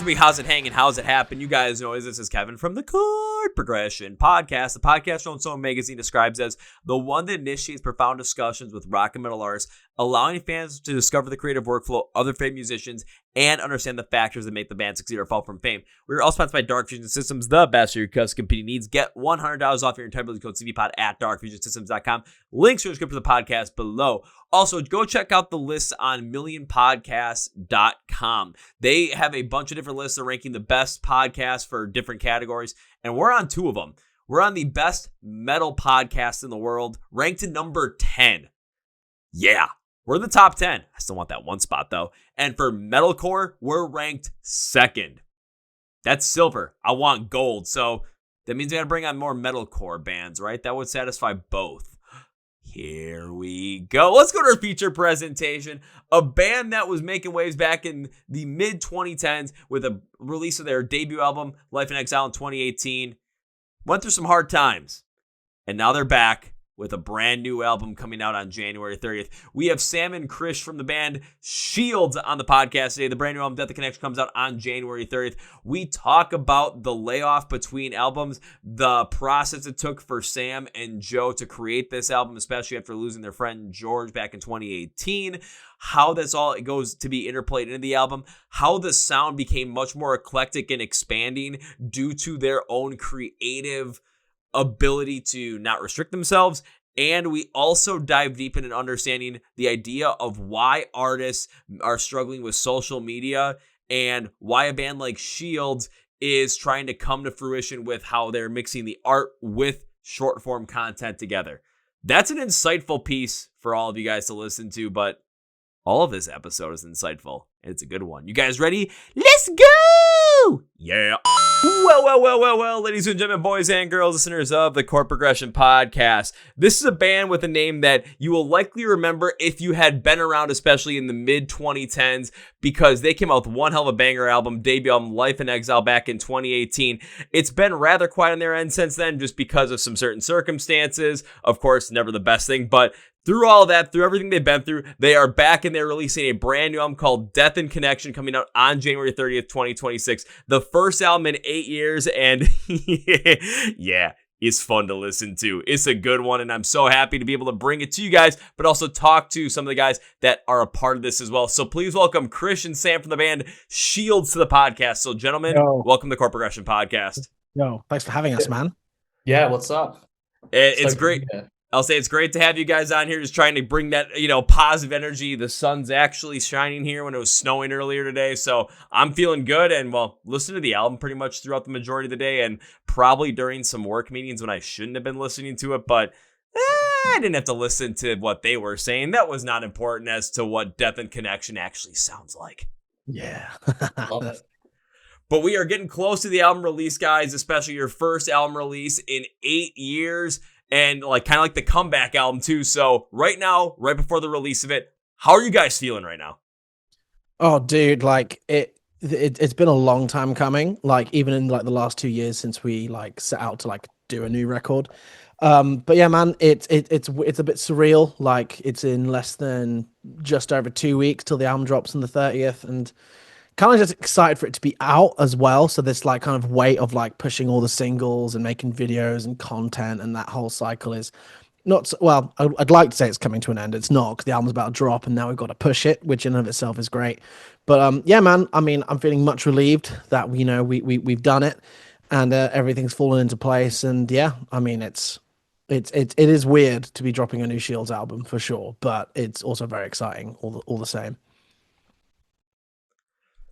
me, how's it hanging? How's it happen? You guys know this is Kevin from the Chord Progression Podcast. The podcast Rolling Stone magazine describes as the one that initiates profound discussions with rock and metal artists, allowing fans to discover the creative workflow of other famed musicians and understand the factors that make the band succeed or fall from fame. We're also sponsored by Dark Fusion Systems, the best for your custom competing needs. Get $100 off your entire building code CVPod at darkfusionsystems.com. Links to the description of the podcast below. Also, go check out the lists on millionpodcasts.com. They have a bunch of different lists. They're ranking the best podcasts for different categories, and we're on 2 of them. We're on the best metal podcast in the world, ranked at number 10. Yeah, we're in the top 10. I still want that 1 spot, though. And for metalcore, we're ranked 2nd. That's silver. I want gold. So that means we got to bring on more metalcore bands, right? That would satisfy both. Here we go. Let's go to our feature presentation. A band that was making waves back in the mid-2010s with a release of their debut album, Life in Exile, in 2018. Went through some hard times. And now they're back with a brand new album coming out on January 30th. We have Sam and Krish from the band Shields on the podcast today. The brand new album, Death and Connection, comes out on January 30th. We talk about the layoff between albums, the process it took for Sam and Joe to create this album, especially after losing their friend George back in 2018, how this all goes to be interplayed into the album, how the sound became much more eclectic and expanding due to their own creative ability to not restrict themselves. And we also dive deep into understanding the idea of why artists are struggling with social media and why a band like Shields is trying to come to fruition with how they're mixing the art with short form content together. That's an insightful piece for all of you guys to listen to, but all of this episode is insightful, and it's a good one. You guys ready? Let's go! Yeah. Well, ladies and gentlemen, boys and girls, listeners of the Chord Progression Podcast. This is a band with a name that you will likely remember if you had been around, especially in the mid-2010s, because they came out with one hell of a banger album, debut album, Life in Exile, back in 2018. It's been rather quiet on their end since then, just because of some certain circumstances. Of course, never the best thing, but through all that, through everything they've been through, they are back and they're releasing a brand new album called Death and Connection, coming out on January 30th, 2026. The first album in 8 years, and yeah, it's fun to listen to. It's a good one, and I'm so happy to be able to bring it to you guys, but also talk to some of the guys that are a part of this as well. So please welcome Krish and Sam from the band Shields to the podcast. So gentlemen, welcome to the Chord Progression Podcast. Yo, thanks for having us, man. Yeah, what's up? It's great. I'll say it's great to have you guys on here, just trying to bring that, positive energy. The sun's actually shining here when it was snowing earlier today, so I'm feeling good. And, listen to the album pretty much throughout the majority of the day, and probably during some work meetings when I shouldn't have been listening to it, but I didn't have to listen to what they were saying. That was not important as to what Death and Connection actually sounds like. Yeah. Love it. But we are getting close to the album release, guys, especially your first album release in 8 years. And kind of like the comeback album too. So right now, right before the release of it, how are you guys feeling right now? Oh, dude, it's been a long time coming. Even in the last 2 years since we set out to do a new record. But yeah, man, it's a bit surreal. It's in less than just over 2 weeks till the album drops on the 30th, and kind of just excited for it to be out as well. So this kind of weight of pushing all the singles and making videos and content, and that whole cycle is not well. I'd like to say it's coming to an end. It's not, because the album's about to drop and now we've got to push it, which in and of itself is great. But yeah, man, I mean, I'm feeling much relieved that we've done it, and everything's fallen into place. And yeah, I mean, it is weird to be dropping a new Shields album for sure, but it's also very exciting all the same.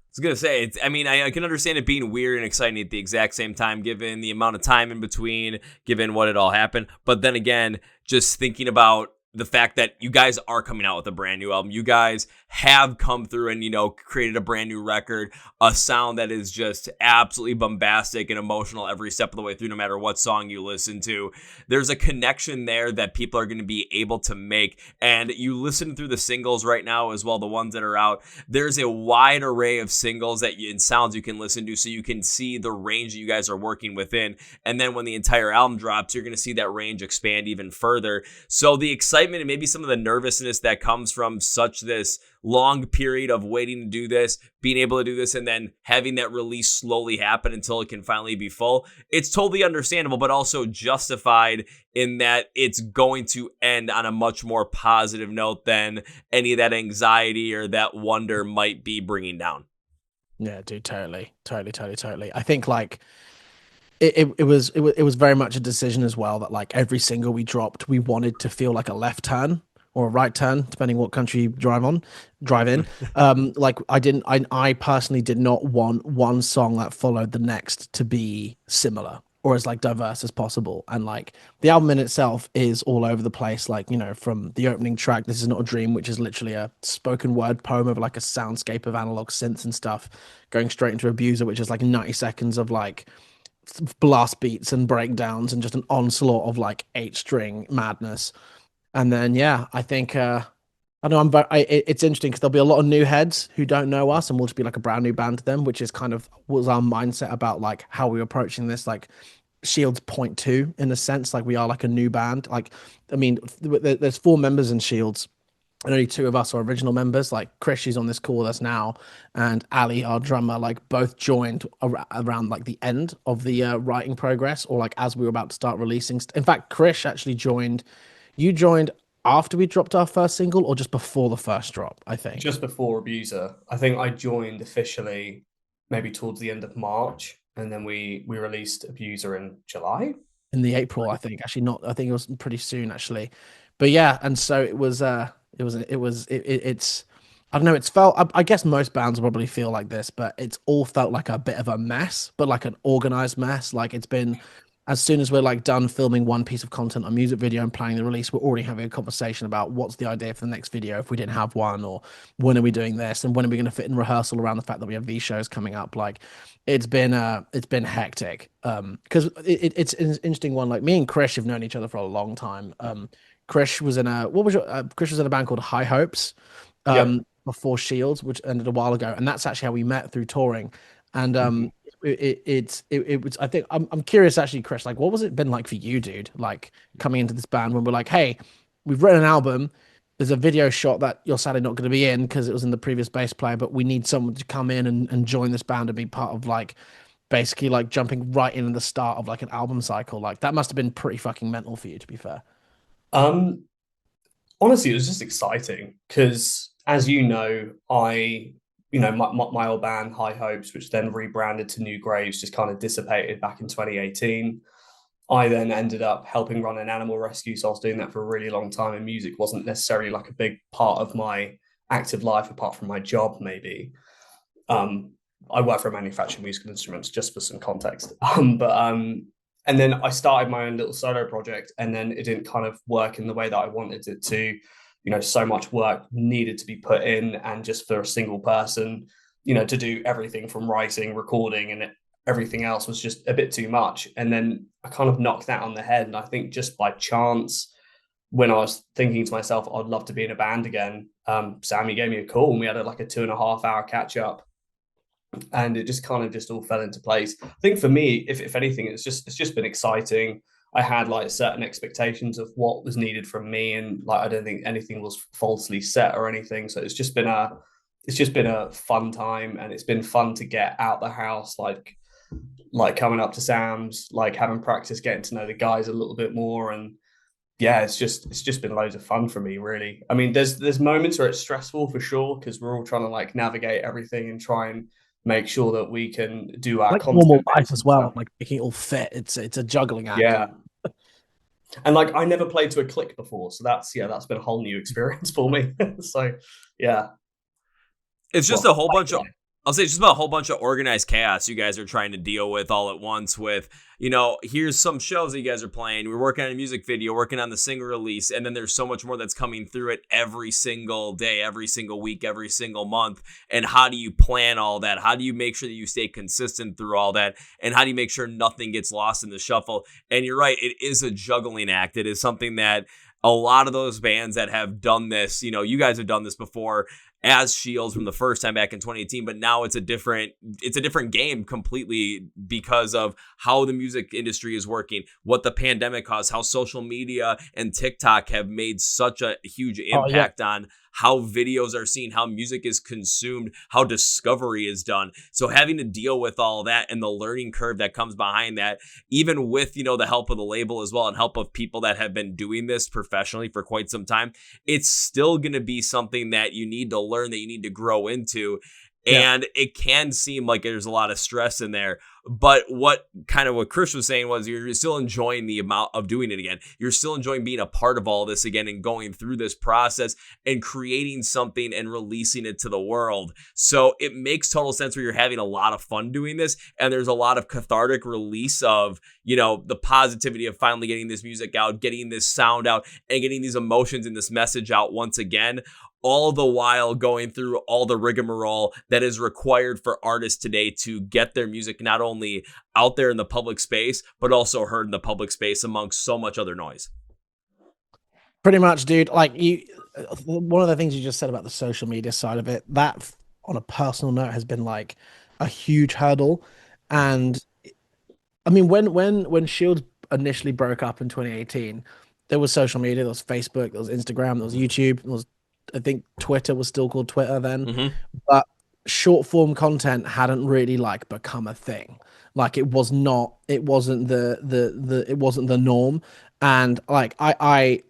I was going to say, I can understand it being weird and exciting at the exact same time, given the amount of time in between, given what had all happened. But then again, just thinking about the fact that you guys are coming out with a brand new album. You guys have come through and, created a brand new record, a sound that is just absolutely bombastic and emotional every step of the way through, no matter what song you listen to. There's a connection there that people are going to be able to make. And you listen through the singles right now as well, the ones that are out. There's a wide array of singles and sounds you can listen to, so you can see the range that you guys are working within. And then when the entire album drops, you're going to see that range expand even further. So the excitement excitement and maybe some of the nervousness that comes from such this long period of waiting to do this, being able to do this, and then having that release slowly happen until it can finally be full. It's totally understandable, but also justified in that it's going to end on a much more positive note than any of that anxiety or that wonder might be bringing down. Yeah, dude, totally. I think like it was very much a decision as well that like every single we dropped, we wanted to feel like a left turn or a right turn, depending what country you drive in. Like I personally did not want one song that followed the next to be similar or as like diverse as possible. And like the album in itself is all over the place. Like, you know, from the opening track, This Is Not a Dream, which is literally a spoken word poem of like a soundscape of analog synths and stuff, going straight into Abuser, which is like 90 seconds of like blast beats and breakdowns and just an onslaught of like 8-string madness. And then I think I know it's interesting because there'll be a lot of new heads who don't know us, and we'll just be like a brand new band to them, which is kind of was our mindset about like how we're approaching this. Like Shield's point two in a sense, like we are like a new band. Like I mean, there's 4 members in Shields, and only 2 of us are original members. Like Krish, who's on this call with us now, and Ali, our drummer, like both joined around like the end of the writing progress, or like as we were about to start releasing. In fact, Krish actually joined. You joined after we dropped our first single, or just before the first drop? I think Just before Abuser. I think I joined officially maybe towards the end of March, and then we released Abuser in July. In the April, I think. Actually, not. I think it was pretty soon, actually. But yeah, and so it's. I don't know. It's felt. I guess most bands will probably feel like this, but it's all felt like a bit of a mess, but like an organized mess. Like it's been. As soon as we're like done filming one piece of content, a music video, and planning the release, we're already having a conversation about what's the idea for the next video if we didn't have one, or when are we doing this, and when are we going to fit in rehearsal around the fact that we have these shows coming up. Like it's been hectic. Because it's an interesting one. Like me and Krish have known each other for a long time. Krish was in Krish was in a band called High Hopes before Shields, which ended a while ago, and that's actually how we met through touring. And it was. I think I'm curious actually, Chris. Like, what was it been like for you, dude? Like coming into this band when we're like, hey, we've written an album. There's a video shot that you're sadly not going to be in because it was in the previous bass player, but we need someone to come in and join this band and be part of like basically like jumping right in at the start of like an album cycle. Like that must have been pretty fucking mental for you, to be fair. Honestly, it was just exciting because, as you know, my old band, High Hopes, which then rebranded to New Graves, just kind of dissipated back in 2018. I then ended up helping run an animal rescue, so I was doing that for a really long time, and music wasn't necessarily like a big part of my active life apart from my job, maybe. I work for a manufacturer of musical instruments, just for some context. And then I started my own little solo project, and then it didn't kind of work in the way that I wanted it to. You know, so much work needed to be put in, and just for a single person, you know, to do everything from writing, recording, and everything else was just a bit too much. And then I kind of knocked that on the head. And I think just by chance, when I was thinking to myself, I'd love to be in a band again, Sammy gave me a call, and we had like a 2.5-hour catch up. And it just kind of just all fell into place. I think for me, if anything, it's just been exciting. I had like certain expectations of what was needed from me, and like I don't think anything was falsely set or anything. So it's just been a fun time, and it's been fun to get out the house, like coming up to Sam's, like having practice, getting to know the guys a little bit more, and yeah, it's just been loads of fun for me, really. I mean, there's moments where it's stressful for sure, because we're all trying to like navigate everything and try and make sure that we can do our like content normal life as well, like making it all fit. It's a juggling act. Yeah. And like I never played to a click before, so that's been a whole new experience for me. So yeah, it's just a whole bunch of. I'll say it's just about a whole bunch of organized chaos you guys are trying to deal with all at once with, you know, here's some shows that you guys are playing. We're working on a music video, working on the single release, and then there's so much more that's coming through it every single day, every single week, every single month. And how do you plan all that? How do you make sure that you stay consistent through all that? And how do you make sure nothing gets lost in the shuffle? And you're right, it is a juggling act. It is something that a lot of those bands that have done this, you know, you guys have done this before, as Shields from the first time back in 2018, but now it's a different game completely because of how the music industry is working, what the pandemic caused, how social media and TikTok have made such a huge impact on how videos are seen, how music is consumed, how discovery is done. So having to deal with all that and the learning curve that comes behind that, even with, the help of the label as well and help of people that have been doing this professionally for quite some time, it's still going to be something that you need to learn, that you need to grow into. And it can seem like there's a lot of stress in there. But what Krish was saying was you're still enjoying the amount of doing it again. You're still enjoying being a part of all this again and going through this process and creating something and releasing it to the world. So it makes total sense where you're having a lot of fun doing this. And there's a lot of cathartic release of, the positivity of finally getting this music out, getting this sound out, and getting these emotions and this message out once again. All the while going through all the rigmarole that is required for artists today to get their music not only out there in the public space, but also heard in the public space amongst so much other noise. Pretty much, dude. Like one of the things you just said about the social media side of it, that on a personal note has been like a huge hurdle. And I mean, when Shields initially broke up in 2018, there was social media, there was Facebook, there was Instagram, there was YouTube, there was, I think Twitter was still called Twitter then, but short form content hadn't really like become a thing. Like it wasn't the norm. And like I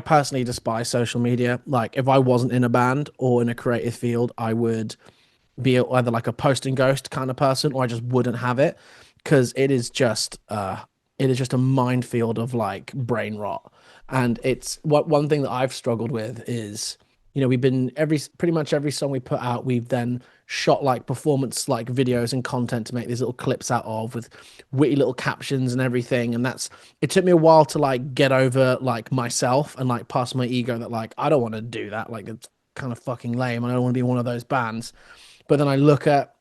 personally despise social media. Like if I wasn't in a band or in a creative field, I would be either like a post and ghost kind of person, or I just wouldn't have it, because it is just a minefield of like brain rot. And it's one thing that I've struggled with is, we've been pretty much every song we put out, we've then shot like performance like videos and content to make these little clips out of with witty little captions and everything. And it took me a while to like get over like myself and like past my ego that like, I don't want to do that. Like it's kind of fucking lame. I don't want to be one of those bands. But then I look at,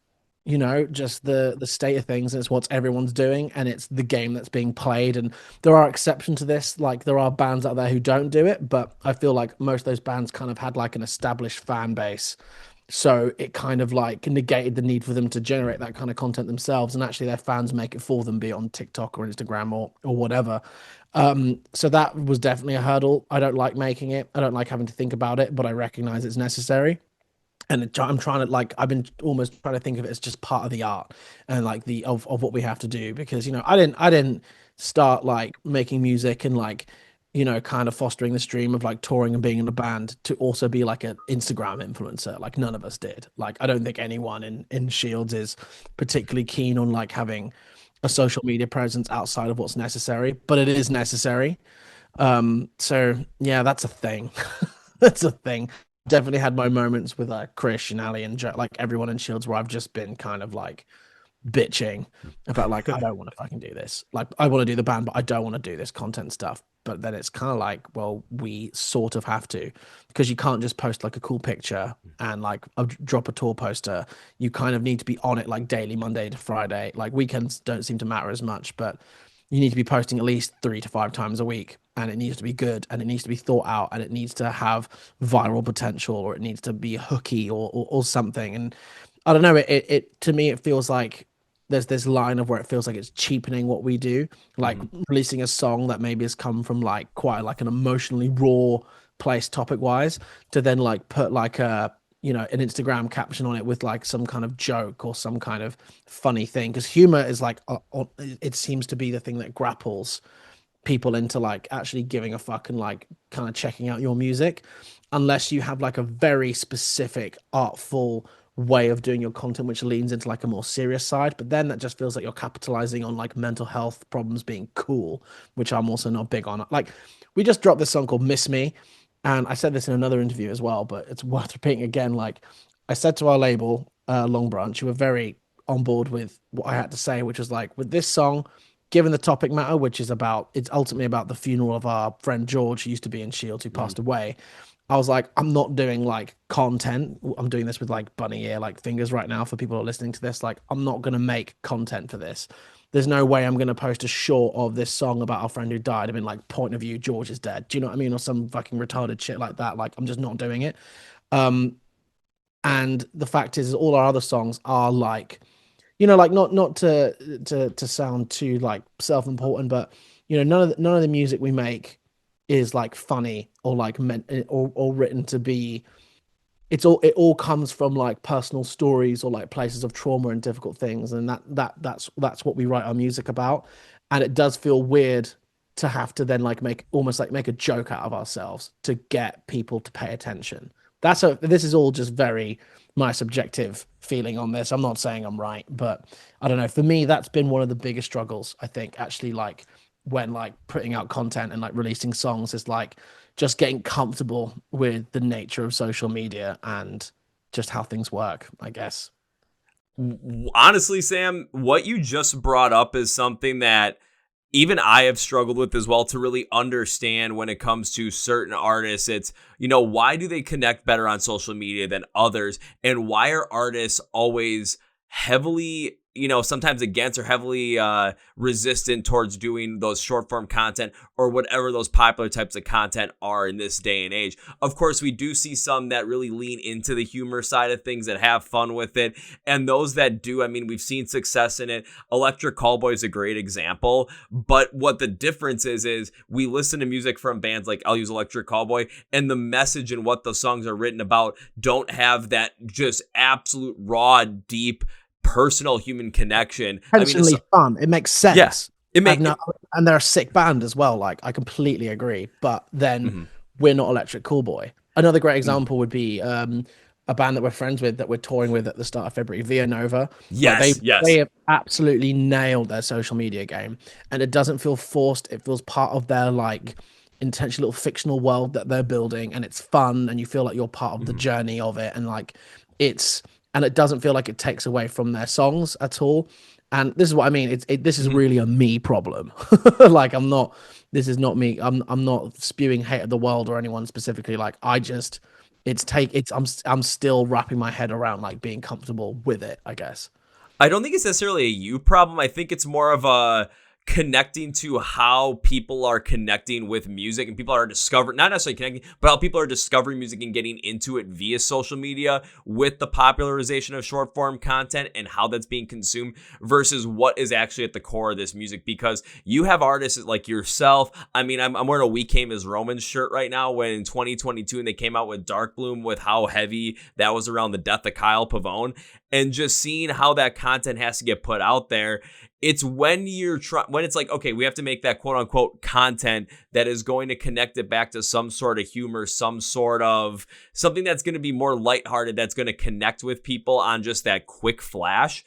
just the state of things, and it's what everyone's doing, and it's the game that's being played. And there are exceptions to this. Like there are bands out there who don't do it, but I feel like most of those bands kind of had like an established fan base. So it kind of like negated the need for them to generate that kind of content themselves. And actually their fans make it for them, be it on TikTok or Instagram or whatever. So that was definitely a hurdle. I don't like making it. I don't like having to think about it, but I recognize it's necessary. And I'm trying to like, I've been almost trying to think of it as just part of the art and like of what we have to do, because, I didn't start like making music and like, kind of fostering this dream of like touring and being in a band to also be like an Instagram influencer. Like none of us did. Like, I don't think anyone in Shields is particularly keen on like having a social media presence outside of what's necessary, but it is necessary. So yeah, that's a thing. That's a thing. Definitely had my moments with Krish and Ali and like everyone in Shields where I've just been kind of like bitching about like, I don't want to fucking do this. Like I want to do the band, but I don't want to do this content stuff. But then it's kind of like, well, we sort of have to, because you can't just post like a cool picture and like drop a tour poster. You kind of need to be on it like daily, Monday to Friday. Like weekends don't seem to matter as much, but you need to be posting at least 3 to 5 times a week, and it needs to be good, and it needs to be thought out, and it needs to have viral potential, or it needs to be hooky or something. And I don't know, it to me, it feels like there's this line of where it feels like it's cheapening what we do, like releasing a song that maybe has come from like quite like an emotionally raw place topic wise, to then like put like an Instagram caption on it with like some kind of joke or some kind of funny thing, because humor is like it seems to be the thing that grapples people into like actually giving a fuck and like kind of checking out your music, unless you have like a very specific artful way of doing your content which leans into like a more serious side. But then that just feels like you're capitalizing on like mental health problems being cool, which I'm also not big on. Like we just dropped this song called Miss Me, and I said this in another interview as well, but it's worth repeating again. Like I said to our label, Long Branch, who were very on board with what I had to say, which was like, with this song, given the topic matter, which is it's ultimately about the funeral of our friend George, who used to be in Shields, who passed away. I was like, I'm not doing like content. I'm doing this with like bunny ear, like fingers right now for people who are listening to this. Like, I'm not going to make content for this. There's no way I'm going to post a short of this song about our friend who died. I mean, like, point of view, George is dead. Do you know what I mean? Or some fucking retarded shit like that. Like, I'm just not doing it. And the fact is all our other songs are like, like not to sound too like self-important, but none of the music we make is like funny or like meant or written to be. It all comes from like personal stories or like places of trauma and difficult things, and that's what we write our music about. And it does feel weird to have to then like make a joke out of ourselves to get people to pay attention. This is all just very my subjective feeling on this. I'm not saying I'm right, but I don't know. For me, that's been one of the biggest struggles, I think, actually, like when like putting out content and like releasing songs, is like just getting comfortable with the nature of social media and just how things work, I guess. Honestly, Sam, what you just brought up is something that even I have struggled with as well, to really understand when it comes to certain artists. It's, why do they connect better on social media than others? And why are artists always heavily, sometimes against or heavily resistant towards doing those short form content or whatever those popular types of content are in this day and age? Of course, we do see some that really lean into the humor side of things, that have fun with it. And those that do, I mean, we've seen success in it. Electric Callboy is a great example. But what the difference is we listen to music from bands like, I'll use Electric Callboy, and the message and what the songs are written about don't have that just absolute raw, deep, personal human connection. Intentionally fun. It makes sense. Yes. And they're a sick band as well. Like, I completely agree. But then we're not Electric Callboy. Another great example would be a band that we're friends with, that we're touring with at the start of February, Via Nova. Yes, they have absolutely nailed their social media game, and it doesn't feel forced. It feels part of their like intentional little fictional world that they're building, and it's fun, and you feel like you're part of the journey of it, and like and it doesn't feel like it takes away from their songs at all. And this is what I mean. This is really a me problem. Like, this is not me. I'm not spewing hate at the world or anyone specifically. Like, I'm still wrapping my head around like being comfortable with it, I guess. I don't think it's necessarily a you problem. I think it's more of a connecting to how people are connecting with music, and people are discovering, not necessarily connecting, but how people are discovering music and getting into it via social media with the popularization of short form content and how that's being consumed versus what is actually at the core of this music. Because you have artists like yourself. I mean, I'm wearing a We Came as Romans shirt right now, when in 2022 and they came out with Dark Bloom, with how heavy that was around the death of Kyle Pavone, and just seeing how that content has to get put out there. It's when it's like, okay, we have to make that quote unquote content that is going to connect it back to some sort of humor, some sort of something that's going to be more lighthearted, that's going to connect with people on just that quick flash.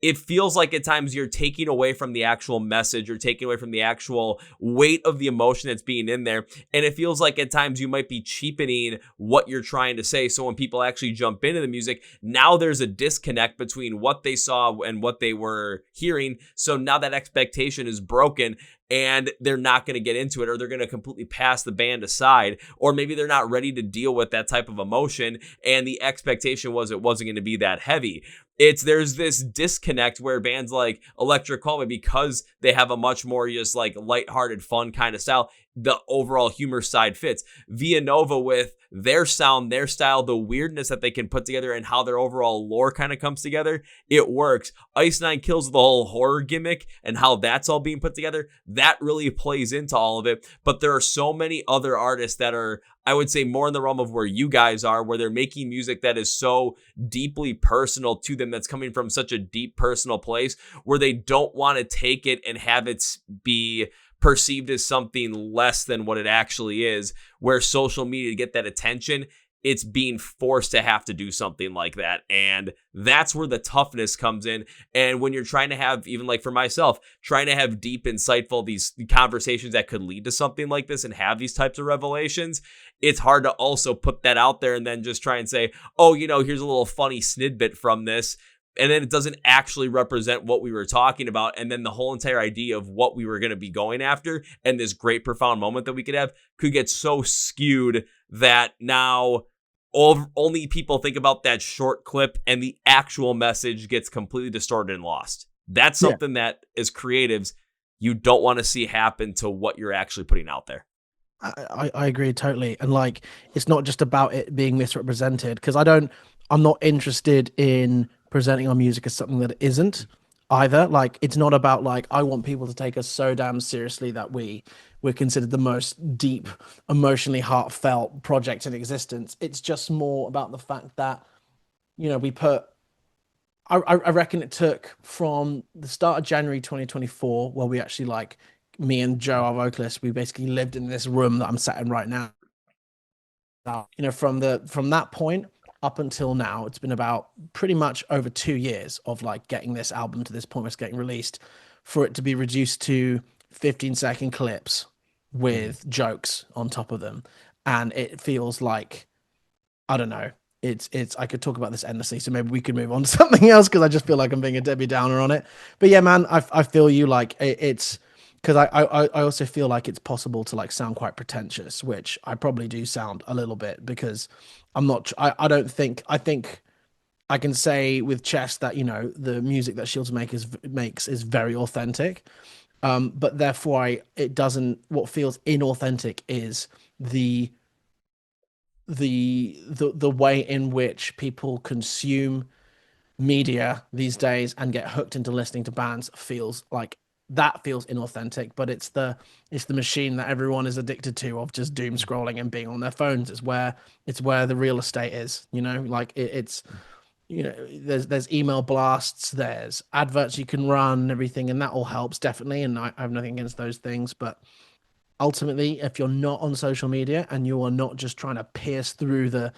It feels like at times you're taking away from the actual message, you're taking away from the actual weight of the emotion that's being in there. And it feels like at times you might be cheapening what you're trying to say. So when people actually jump into the music, now there's a disconnect between what they saw and what they were hearing. So now that expectation is broken, and they're not going to get into it, or they're going to completely pass the band aside, or maybe they're not ready to deal with that type of emotion, and the expectation was it wasn't going to be that heavy. There's this disconnect where bands like Electric Callboy, because they have a much more just like lighthearted, fun kind of style, the overall humor side fits. Via Nova, with their sound, their style, the weirdness that they can put together, and how their overall lore kind of comes together, it works. Ice Nine Kills, with the whole horror gimmick and how that's all being put together, that really plays into all of it. But there are so many other artists that are, I would say, more in the realm of where you guys are, where they're making music that is so deeply personal to them, that's coming from such a deep personal place, where they don't want to take it and have it be perceived as something less than what it actually is, where social media, to get that attention, it's being forced to have to do something like that. And that's where the toughness comes in. And when you're trying to have, even like for myself, trying to have deep, insightful, these conversations that could lead to something like this and have these types of revelations, it's hard to also put that out there and then just try and say, oh, here's a little funny snidbit from this. And then it doesn't actually represent what we were talking about. And then the whole entire idea of what we were going to be going after and this great profound moment that we could have could get so skewed that now only people think about that short clip, and the actual message gets completely distorted and lost. That's something that, as creatives, you don't want to see happen to what you're actually putting out there. I agree totally. And like, it's not just about it being misrepresented, because I don't I'm not interested in presenting our music as something that it isn't either. Like, it's not about like I want people to take us so damn seriously that we're considered the most deep, emotionally heartfelt project in existence. It's just more about the fact that, we put I reckon it took from the start of January 2024, where we actually like me and Joe, our vocalist, we basically lived in this room that I'm sat in right now. From that point up until now, it's been about pretty much over 2 years of like getting this album to this point where it's getting released, for it to be reduced to 15-second clips with jokes on top of them. And it feels like, I don't know. It's I could talk about this endlessly, so maybe we could move on to something else, because I just feel like I'm being a Debbie Downer on it. But yeah, man, I feel you. Like, it's because I also feel like it's possible to like sound quite pretentious, which I probably do sound a little bit, because I'm not. I don't think I think I can say with chest that the music that Shields makes is very authentic. But therefore, it doesn't. What feels inauthentic is the the way in which people consume media these days and get hooked into listening to bands feels inauthentic. But it's the machine that everyone is addicted to, of just doom scrolling and being on their phones. It's where the real estate is, like it's there's email blasts, there's adverts you can run and everything, and that all helps definitely, and I have nothing against those things. But ultimately, if you're not on social media and you are not just trying to pierce through the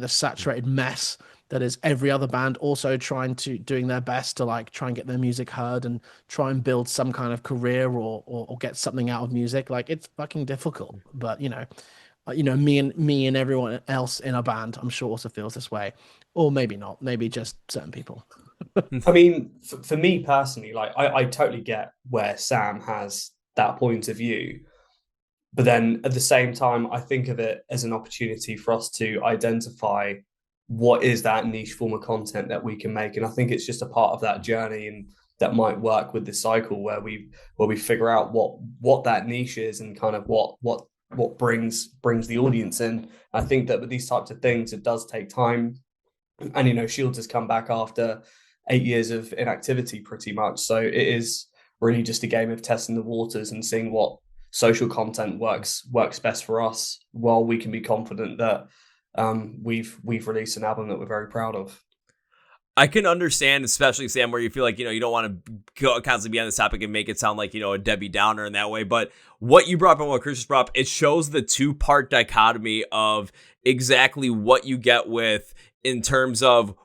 saturated mess that is every other band also doing their best to like try and get their music heard and try and build some kind of career, or get something out of music, like, it's fucking difficult. But me and everyone else in a band, I'm sure, also feels this way, or maybe not, maybe just certain people. I mean, for me personally, like I totally get where Sam has that point of view. But then at the same time, I think of it as an opportunity for us to identify what is that niche form of content that we can make. And I think it's just a part of that journey, and that might work with the cycle where we figure out what that niche is, and kind of what brings the audience in. I think that with these types of things, it does take time. And Shields has come back after 8 years of inactivity pretty much. So it is really just a game of testing the waters and seeing what social content works best for us, while we can be confident that we've released an album that we're very proud of. I can understand, especially Sam, where you feel like, you don't want to constantly be on this topic and make it sound like, a Debbie Downer in that way. But what you brought up and what Chris brought up, it shows the two-part dichotomy of exactly what you get with, in terms of,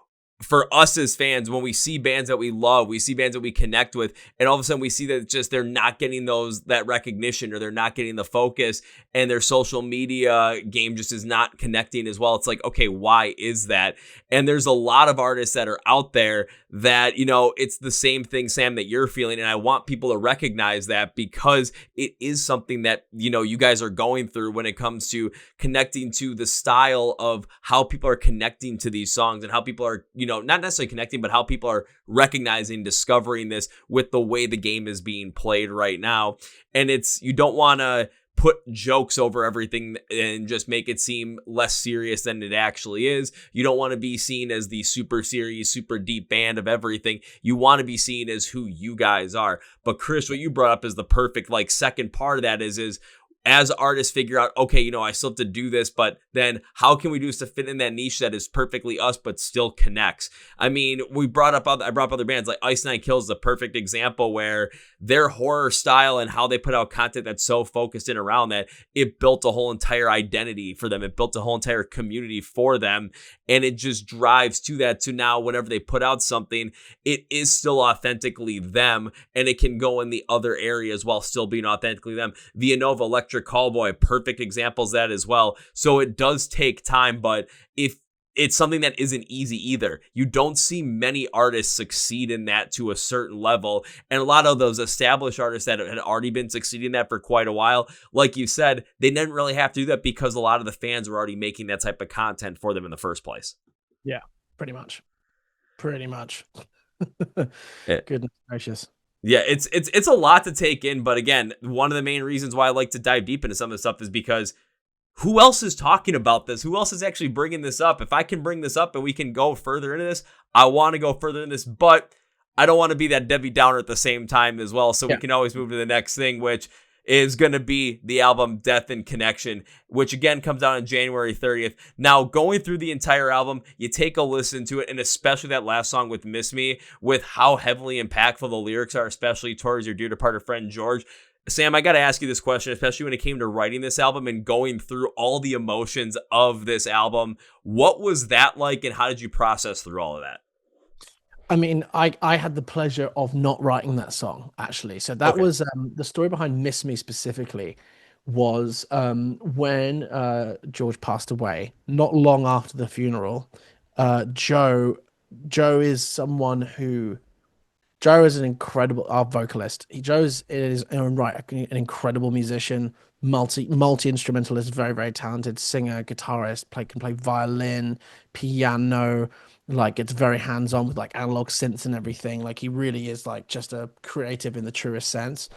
for us as fans, when we see bands that we love, we see bands that we connect with, and all of a sudden we see that just they're not getting that recognition, or they're not getting the focus, and their social media game just is not connecting as well. It's like, okay, why is that? And there's a lot of artists that are out there that, it's the same thing, Sam, that you're feeling. And I want people to recognize that, because it is something that, you guys are going through when it comes to connecting to the style of how people are connecting to these songs, and how people are, not necessarily connecting, but how people are recognizing, discovering this with the way the game is being played right now. And you don't want to put jokes over everything and just make it seem less serious than it actually is. You don't want to be seen as the super serious, super deep band of everything. You want to be seen as who you guys are. But Chris, what you brought up is the perfect second part of that is as artists figure out, okay, I still have to do this, but then how can we do this to fit in that niche that is perfectly us but still connects? I mean, I brought up other bands like Ice Nine Kills, the perfect example, where their horror style and how they put out content that's so focused in around that, it built a whole entire identity for them. It built a whole entire community for them, and it just drives to that. To now, whenever they put out something, it is still authentically them, and it can go in the other areas while still being authentically them. Villanova Electric Callboy, perfect examples of that as well. So it does take time, but if it's something that isn't easy either. You don't see many artists succeed in that to a certain level. And a lot of those established artists that had already been succeeding in that for quite a while, like you said, they didn't really have to do that because a lot of the fans were already making that type of content for them in the first place. Yeah, pretty much. Yeah. Goodness gracious. Yeah, it's a lot to take in, but again, one of the main reasons why I like to dive deep into some of this stuff is because who else is talking about this? Who else is actually bringing this up? If I can bring this up and we can go further into this, I want to go further in this, but I don't want to be that Debbie Downer at the same time as well. So we can always move to the next thing, which is going to be the album Death and Connection, which again comes out on January 30th. Now, going through the entire album, you take a listen to it, and especially that last song with Miss Me, with how heavily impactful the lyrics are, especially towards your dear departed friend George. Sam, I got to ask you this question, especially when it came to writing this album and going through all the emotions of this album. What was that like, and how did you process through all of that? I mean, I had the pleasure of not writing that song, actually. So that was the story behind Miss Me specifically was when George passed away, not long after the funeral. Joe is someone who Joe is an incredible vocalist. Joe is in his own right an incredible musician, multi instrumentalist, very very talented singer, guitarist. Can play violin, piano. Like it's very hands on with like analog synths and everything. Like he really is like just a creative in the truest sense.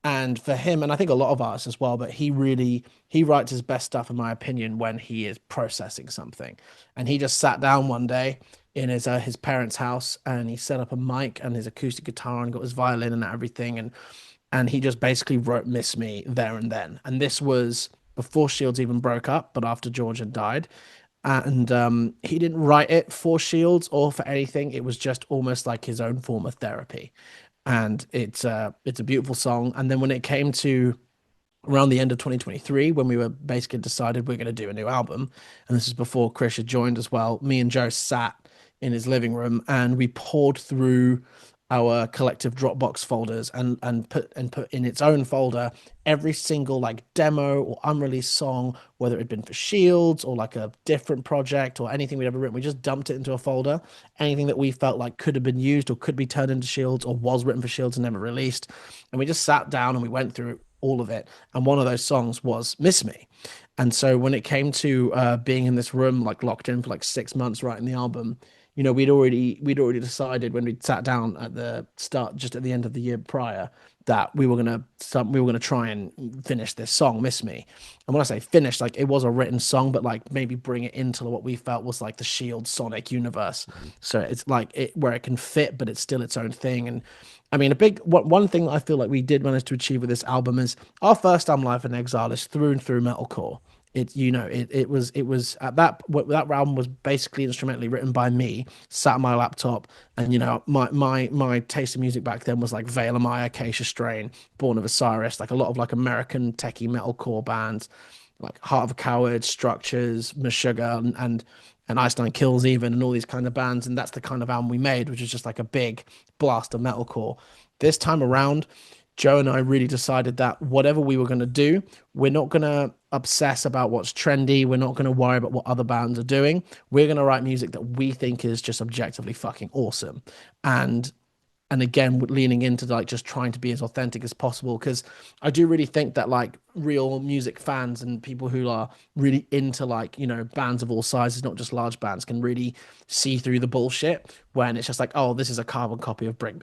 And for him, and I think a lot of artists as well, but he writes his best stuff, in my opinion, when he is processing something. And he just sat down one day in his parents' house and he set up a mic and his acoustic guitar and got his violin and everything. And he just basically wrote Miss Me there and then. And this was before Shields even broke up, but after George had died. And he didn't write it for Shields or for anything. It was just almost like his own form of therapy. And it's a beautiful song. And then when it came to around the end of 2023, when we were basically decided we're going to do a new album, and this is before Krish had joined as well, me and Joe sat in his living room and we poured through our collective Dropbox folders and put in its own folder every single like demo or unreleased song, whether it had been for Shields or like a different project or anything we'd ever written. We just dumped it into a folder. Anything that we felt like could have been used or could be turned into Shields or was written for Shields and never released. And we just sat down and we went through all of it. And one of those songs was Miss Me. And so when it came to being in this room, like locked in for like 6 months writing the album, you know, we'd already decided when we sat down at the start, just at the end of the year prior, that we were gonna try and finish this song, Miss Me. And when I say finish, like it was a written song, but like maybe bring it into what we felt was like the Shield Sonic universe. So it's like where it can fit, but it's still its own thing. And I mean, one thing that I feel like we did manage to achieve with this album is our first album, Life in Exile, is through and through metalcore. It was at that album was basically instrumentally written by me, sat on my laptop, and my taste of music back then was like Veil of Maya, Acacia Strain, Born of Osiris, like a lot of like American techie metalcore bands, like Heart of a Coward, Structures, Meshuggah, and Einstein Kills even, and all these kind of bands. And that's the kind of album we made, which is just like a big blast of metalcore. This time around, Joe and I really decided that whatever we were going to do, we're not going to obsess about what's trendy. We're not going to worry about what other bands are doing. We're going to write music that we think is just objectively fucking awesome. And again, leaning into like just trying to be as authentic as possible, because I do really think that like real music fans and people who are really into like, bands of all sizes, not just large bands, can really see through the bullshit when it's just like, oh, this is a carbon copy of Bring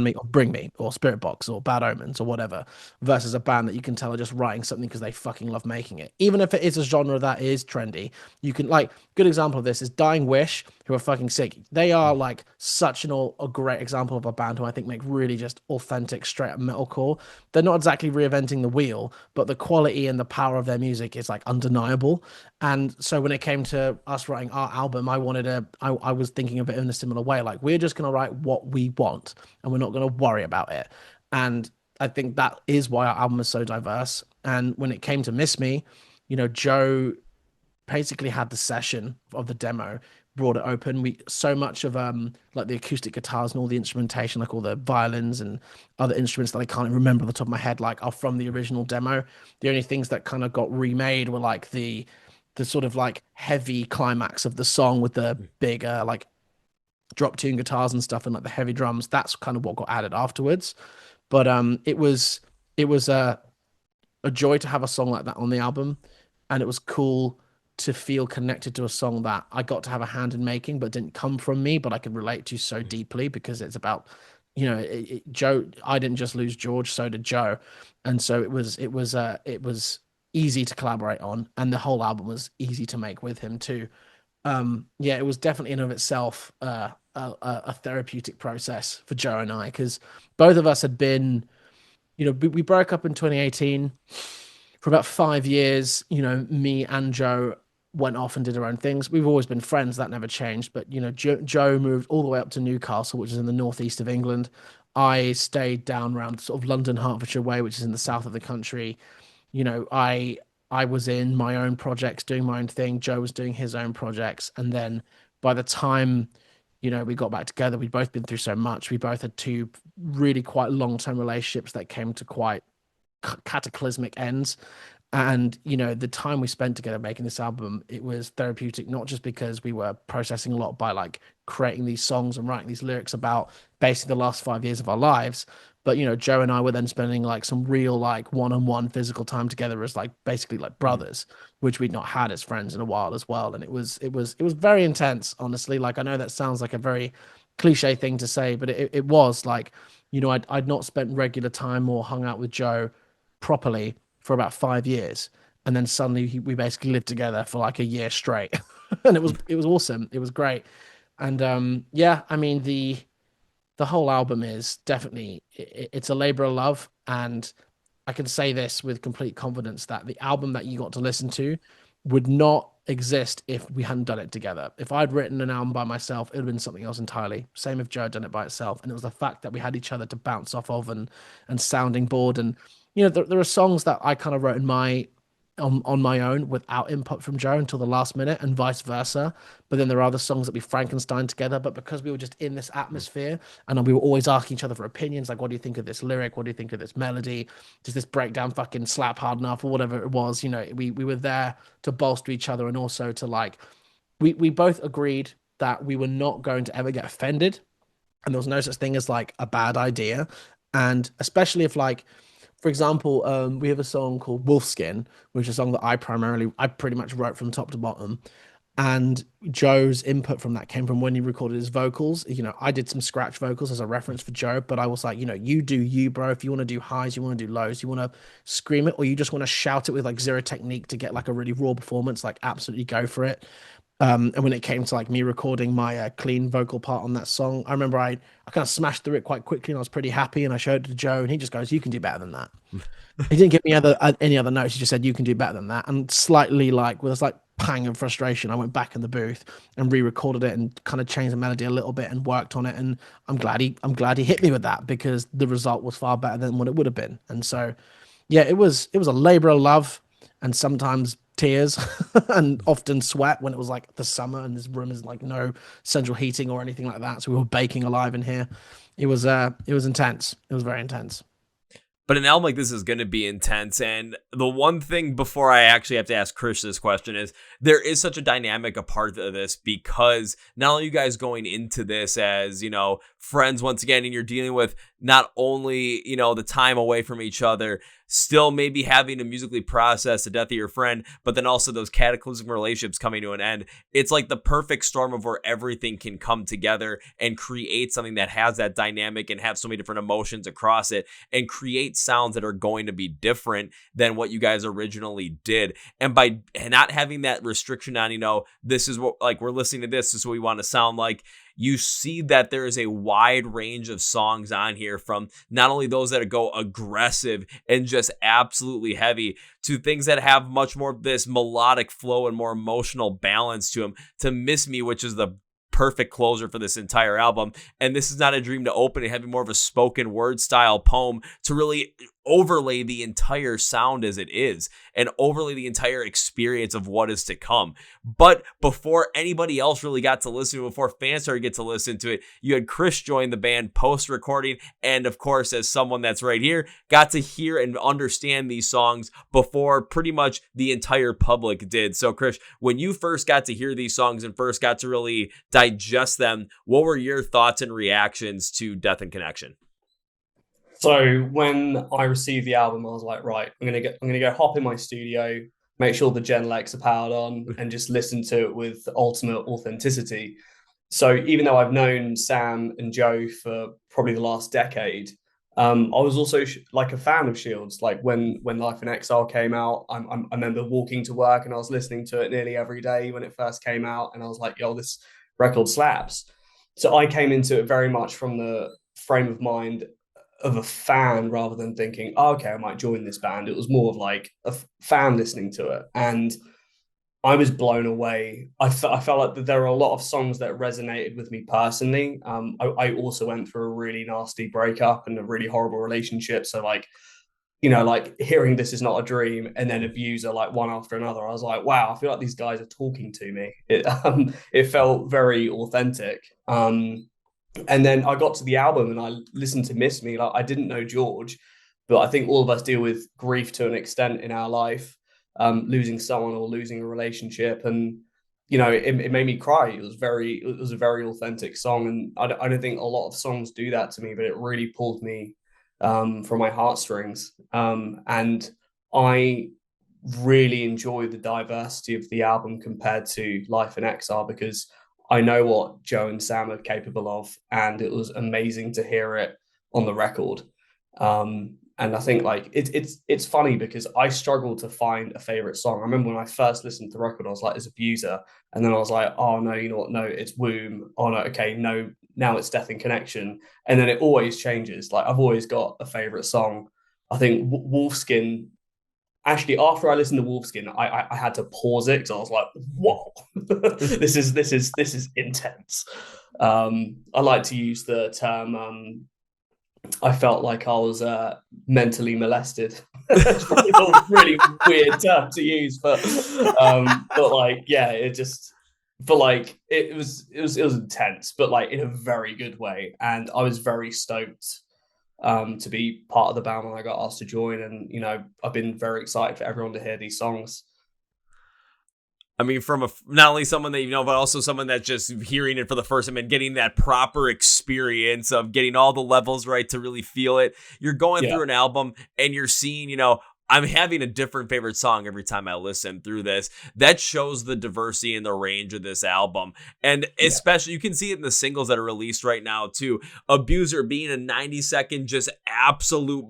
Me, or Bring Me, or Spirit Box, or Bad Omens, or whatever, versus a band that you can tell are just writing something because they fucking love making it. Even if it is a genre that is trendy, you can like, good example of this is Dying Wish, who are fucking sick. They are like such a great example of a band who I think make really just authentic, straight up metalcore. They're not exactly reinventing the wheel, but the quality and the power of their music is like undeniable. And so when it came to us writing our album, I was thinking of it in a similar way. Like, we're just going to write what we want and we're not going to worry about it. And I think that is why our album is so diverse. And when it came to Miss Me, Joe basically had the session of the demo, brought it open. So much of like the acoustic guitars and all the instrumentation, like all the violins and other instruments that I can't even remember off the top of my head, like are from the original demo. The only things that kind of got remade were like the sort of like heavy climax of the song with the bigger like drop tune guitars and stuff and like the heavy drums. That's kind of what got added afterwards. But it was a joy to have a song like that on the album, and it was cool to feel connected to a song that I got to have a hand in making, but didn't come from me, but I could relate to so deeply, because it's about, Joe. I didn't just lose George, so did Joe, and so it was easy to collaborate on, and the whole album was easy to make with him too. Yeah, it was definitely in of itself a therapeutic process for Joe and I, because both of us had been, we broke up in 2018. For about 5 years, me and Joe went off and did our own things. We've always been friends, that never changed. But Joe moved all the way up to Newcastle, which is in the northeast of England. I stayed down around sort of London, Hertfordshire way, which is in the south of the country. I was in my own projects doing my own thing. Joe was doing his own projects. And then by the time, we got back together, we'd both been through so much. We both had two really quite long-term relationships that came to quite cataclysmic ends. And the time we spent together making this album, it was therapeutic, not just because we were processing a lot by like creating these songs and writing these lyrics about basically the last 5 years of our lives, but Joe and I were then spending like some real like one-on-one physical time together as like basically like brothers, which we'd not had as friends in a while as well. And it was very intense, honestly. Like, I know that sounds like a very cliche thing to say, but it was like, I'd not spent regular time or hung out with Joe properly for about 5 years, and then suddenly we basically lived together for like a year straight, and it was awesome. It was great. And yeah, I mean, the whole album is definitely, it's a labor of love, and I can say this with complete confidence that the album that you got to listen to would not exist if we hadn't done it together. If I'd written an album by myself, it would have been something else entirely. Same if Joe had done it by itself. And it was the fact that we had each other to bounce off of, and sounding board. And there are songs that I kind of wrote in on my own without input from Joe until the last minute, and vice versa. But then there are other songs that we Frankenstein together. But because we were just in this atmosphere, and we were always asking each other for opinions, like, what do you think of this lyric? What do you think of this melody? Does this breakdown fucking slap hard enough, or whatever it was? We were there to bolster each other, and also to like, we both agreed that we were not going to ever get offended, and there was no such thing as like a bad idea. And especially if, like, for example, we have a song called Wolfskin, which is a song that I pretty much wrote from top to bottom. And Joe's input from that came from when he recorded his vocals. I did some scratch vocals as a reference for Joe, but I was like, you do you, bro. If you want to do highs, you want to do lows, you want to scream it, or you just want to shout it with like zero technique to get like a really raw performance, like, absolutely go for it. And when it came to like me recording my clean vocal part on that song, I remember I kind of smashed through it quite quickly, and I was pretty happy. And I showed it to Joe, and he just goes, "You can do better than that." He didn't give me any other notes. He just said, "You can do better than that." And slightly like with a slight pang of frustration, I went back in the booth and re-recorded it and kind of changed the melody a little bit and worked on it. And I'm glad he hit me with that, because the result was far better than what it would have been. And so, yeah, it was a labor of love, and sometimes tears and often sweat when it was like the summer and this room is like no central heating or anything like that. So we were baking alive in here. It was intense. It was very intense. But an album like this is going to be intense. And the one thing before I actually have to ask Krish this question is, there is such a dynamic a part of this, because not only you guys going into this as, friends once again, and you're dealing with not only, the time away from each other, still maybe having to musically process the death of your friend, but then also those cataclysmic relationships coming to an end. It's like the perfect storm of where everything can come together and create something that has that dynamic and have so many different emotions across it, and create sounds that are going to be different than what you guys originally did. And by not having that restriction on, this is what, like, we're listening to this is what we want to sound like, you see that there is a wide range of songs on here, from not only those that go aggressive and just absolutely heavy, to things that have much more of this melodic flow and more emotional balance to them, to Miss Me, which is the perfect closer for this entire album. And This Is Not a Dream to open it, having more of a spoken word style poem to really overlay the entire sound as it is, and overlay the entire experience of what is to come. But before anybody else really got to listen to it, before fans started to get to listen to it, you had Krish join the band post-recording, and of course, as someone that's right here, got to hear and understand these songs before pretty much the entire public did. So Krish, when you first got to hear these songs and first got to really digest them, what were your thoughts and reactions to Death and Connection? So when I received the album, I was like, right, I'm gonna go hop in my studio, make sure the Gen Lex are powered on, and just listen to it with ultimate authenticity. So even though I've known Sam and Joe for probably the last decade, I was also like a fan of Shields. Like when Life in Exile came out, I remember walking to work and I was listening to it nearly every day when it first came out, and I was like, "Yo, this record slaps." So I came into it very much from the frame of mind of a fan rather than thinking, oh, "Okay, I might join this band." It was more of like a fan listening to it, and I was blown away. I felt like that there are a lot of songs that resonated with me personally. I also went through a really nasty breakup and a really horrible relationship. So like, like hearing This Is Not a Dream and then Abuser like one after another, I was like, wow, I feel like these guys are talking to me. It felt very authentic. And then I got to the album and I listened to Miss Me. Like I didn't know George, but I think all of us deal with grief to an extent in our life, losing someone or losing a relationship, and it made me cry. It was a very authentic song, and I don't think a lot of songs do that to me, but it really pulled me from my heartstrings, and I really enjoy the diversity of the album compared to Life in Exile because I know what Joe and Sam are capable of, and it was amazing to hear it on the record. And I think like it's funny because I struggle to find a favorite song. I remember when I first listened to the record, I was like, "It's Abuser," and then I was like, "Oh no, you know what? No, it's Womb." Oh no, okay, no, now it's Death in Connection, and then it always changes. Like I've always got a favorite song. I think Wolfskin. Actually, after I listened to Wolfskin, I had to pause it because I was like, "Whoa, this is intense." I like to use the term. I felt like I was mentally molested. It's probably a really weird term to use, but like, yeah, it just, but like, it was intense, but like in a very good way. And I was very stoked to be part of the band when I got asked to join. And, I've been very excited for everyone to hear these songs. I mean, from not only someone that you know, but also someone that's just hearing it for the first time and getting that proper experience of getting all the levels right to really feel it. You're going through an album and you're seeing, I'm having a different favorite song every time I listen through this. That shows the diversity and the range of this album. And especially, you can see it in the singles that are released right now, too. Abuser being a 90-second, just absolute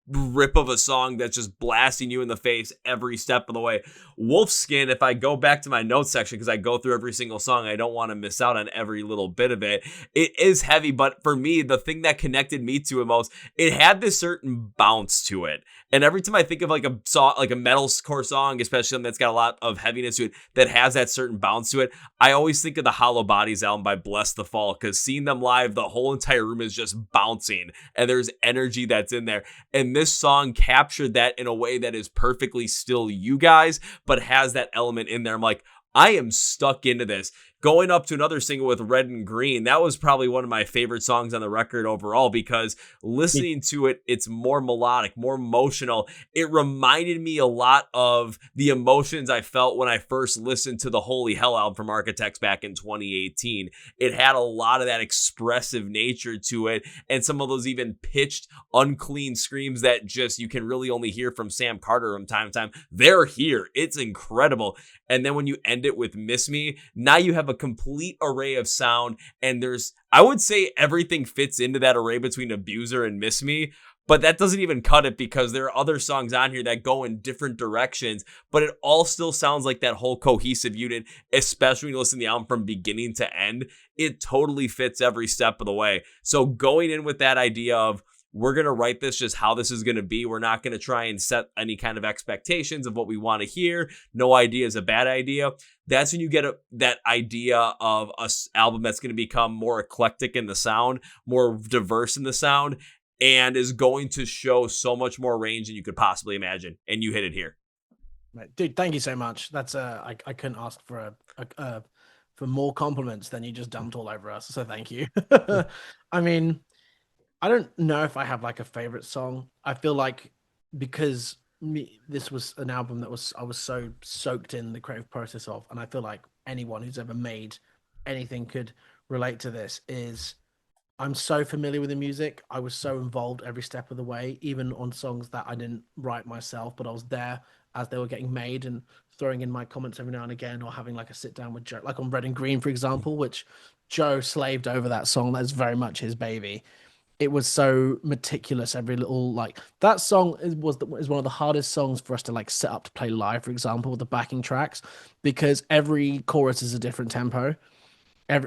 rip of a song that's just blasting you in the face every step of the way. Wolfskin, if I go back to my notes section, because I go through every single song, I don't want to miss out on every little bit of it. It is heavy, but for me, the thing that connected me to it most, it had this certain bounce to it. And every time I think of like a song, like a metalcore song, especially something that's got a lot of heaviness to it, that has that certain bounce to it, I always think of the Hollow Bodies album by Bless the Fall, because seeing them live, the whole entire room is just bouncing and there's energy that's in there. And this song captured that in a way that is perfectly still you guys, but has that element in there. I'm like, I am stuck into this. Going up to another single with Red and Green, that was probably one of my favorite songs on the record overall, because listening to it, it's more melodic, more emotional. It reminded me a lot of the emotions I felt when I first listened to the Holy Hell album from Architects back in 2018. It had a lot of that expressive nature to it, and some of those even pitched, unclean screams that just you can really only hear from Sam Carter from time to time. They're here. It's incredible. And then when you end it with Miss Me, now you have a complete array of sound, and I would say everything fits into that array between Abuser and Miss Me, but that doesn't even cut it because there are other songs on here that go in different directions, but it all still sounds like that whole cohesive unit, especially when you listen to the album from beginning to end. It totally fits every step of the way. So going in with that idea of, we're going to write this just how this is going to be. We're not going to try and set any kind of expectations of what we want to hear. No idea is a bad idea. That's when you get that idea of an album that's going to become more eclectic in the sound, more diverse in the sound, and is going to show so much more range than you could possibly imagine. And you hit it here. Dude, thank you so much. That's I couldn't ask for for more compliments than you just dumped all over us. So thank you. I mean, I don't know if I have like a favorite song. I feel like because this was an album that I was so soaked in the creative process of, and I feel like anyone who's ever made anything could relate to this, is I'm so familiar with the music. I was so involved every step of the way, even on songs that I didn't write myself, but I was there as they were getting made and throwing in my comments every now and again, or having like a sit down with Joe, like on Red and Green, for example, which Joe slaved over that song. That's very much his baby. it was so meticulous. Every little like that song is one of the hardest songs for us to like set up to play live, for example, with the backing tracks, because every chorus is a different tempo.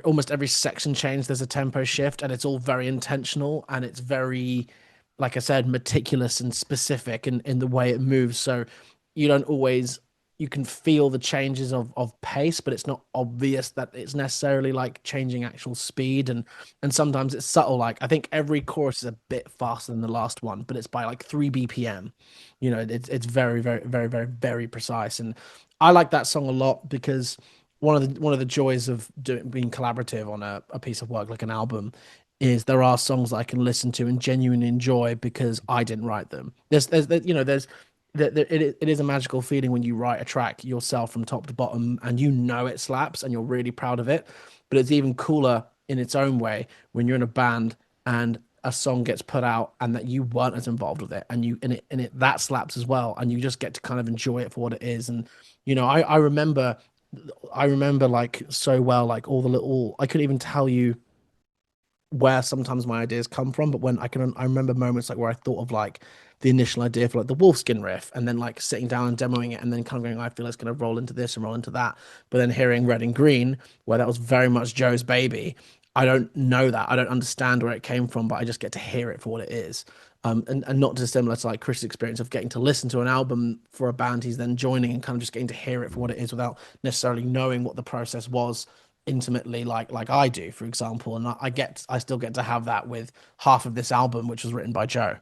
Almost every section change, there's a tempo shift, and it's all very intentional, and it's very, like I said, meticulous and specific in the way it moves. So you don't always you can feel the changes of pace, but it's not obvious that it's necessarily like changing actual speed, and sometimes it's subtle. Like I think every chorus is a bit faster than the last one, but it's by like 3 BPM. You know, it's very, very, very, very, very precise. And I like that song a lot because one of the joys of being collaborative on a piece of work like an album is there are songs that I can listen to and genuinely enjoy because I didn't write them. It is a magical feeling when you write a track yourself from top to bottom and you know it slaps and you're really proud of it. But it's even cooler in its own way when you're in a band and a song gets put out and that you weren't as involved with it and it that slaps as well, and you just get to kind of enjoy it for what it is. And I remember like so well, like all the little, I couldn't even tell you where sometimes my ideas come from, but I remember moments like where I thought of like the initial idea for like the Wolfskin riff, and then like sitting down and demoing it, and then kind of going, I feel it's going to roll into this and roll into that. But then hearing Red and Green, where that was very much Joe's baby, I don't know that. I don't understand where it came from, but I just get to hear it for what it is. And not dissimilar to like Chris' experience of getting to listen to an album for a band he's then joining and kind of just getting to hear it for what it is without necessarily knowing what the process was intimately like I do, for example. And I still get to have that with half of this album, which was written by Joe.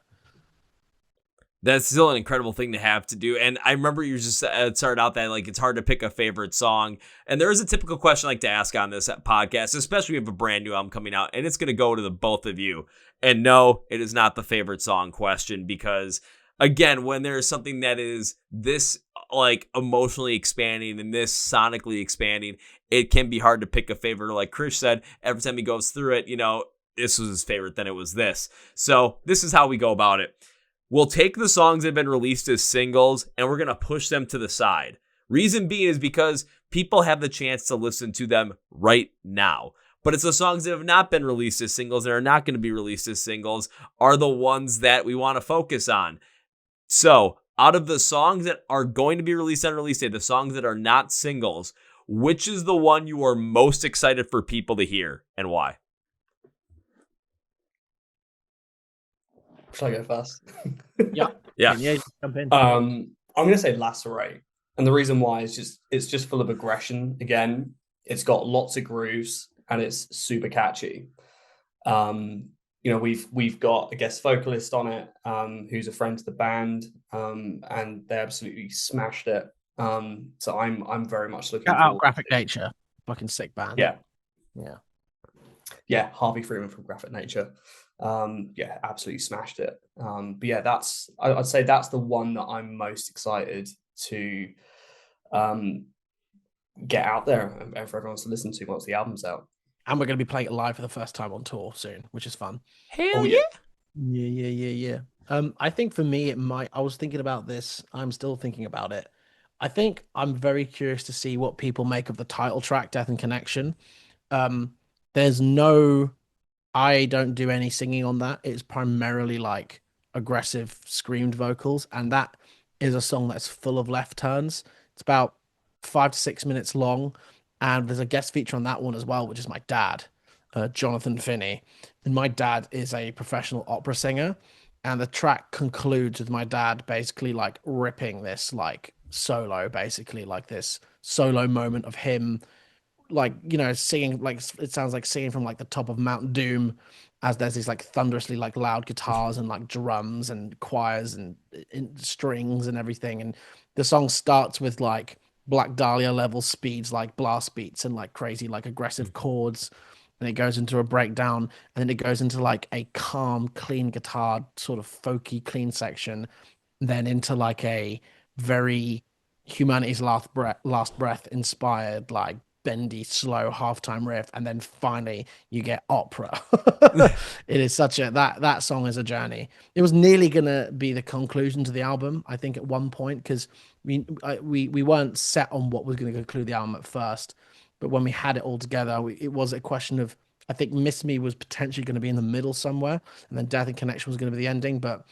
That's still an incredible thing to have to do. And I remember you just started out that like it's hard to pick a favorite song. And there is a typical question I like to ask on this podcast, especially if a brand new album coming out, and it's going to go to the both of you. And no, it is not the favorite song question, because again, when there is something that is this like emotionally expanding and this sonically expanding, it can be hard to pick a favorite. Like Krish said, every time he goes through it, this was his favorite, then it was this. So this is how we go about it. We'll take the songs that have been released as singles and we're going to push them to the side. Reason being is because people have the chance to listen to them right now. But it's the songs that have not been released as singles and are not going to be released as singles are the ones that we want to focus on. So out of the songs that are going to be released on release day, the songs that are not singles, which is the one you are most excited for people to hear and why? Shall I go first? Yeah. Jump in. I'm going to say Lacerate. And the reason why is it's just full of aggression. Again, it's got lots of grooves and it's super catchy. We've got a guest vocalist on it who's a friend to the band, and they absolutely smashed it. So I'm very much looking forward. Graphic Nature, fucking sick band. Yeah. Harvey Freeman from Graphic Nature. Absolutely smashed it. But yeah, I'd say that's the one that I'm most excited to get out there and for everyone to listen to once the album's out. And we're going to be playing it live for the first time on tour soon, which is fun. Hell yeah. Yeah. I think for me, I was thinking about this. I'm still thinking about it. I think I'm very curious to see what people make of the title track, Death and Connection. I don't do any singing on that. It's primarily like aggressive screamed vocals. And that is a song that's full of left turns. It's about 5 to 6 minutes long. And there's a guest feature on that one as well, which is my dad, Jonathan Finney. And my dad is a professional opera singer. And the track concludes with my dad basically like ripping this like solo, basically like this solo moment of him like, singing, like it sounds like singing from like the top of Mount Doom, as there's these like thunderously like loud guitars and like drums and choirs and strings and everything. And the song starts with like Black Dahlia level speeds, like blast beats and like crazy like aggressive chords, and it goes into a breakdown, and then it goes into like a calm clean guitar sort of folky clean section, then into like a very Humanity's last breath inspired like bendy slow halftime riff, and then finally you get opera. It is such a that song is a journey. It was nearly gonna be the conclusion to the album, I think, at one point, because we weren't set on what was going to conclude the album at first, but when we had it all together, it was a question of I think Miss Me was potentially going to be in the middle somewhere, and then Death and Connection was going to be the ending. But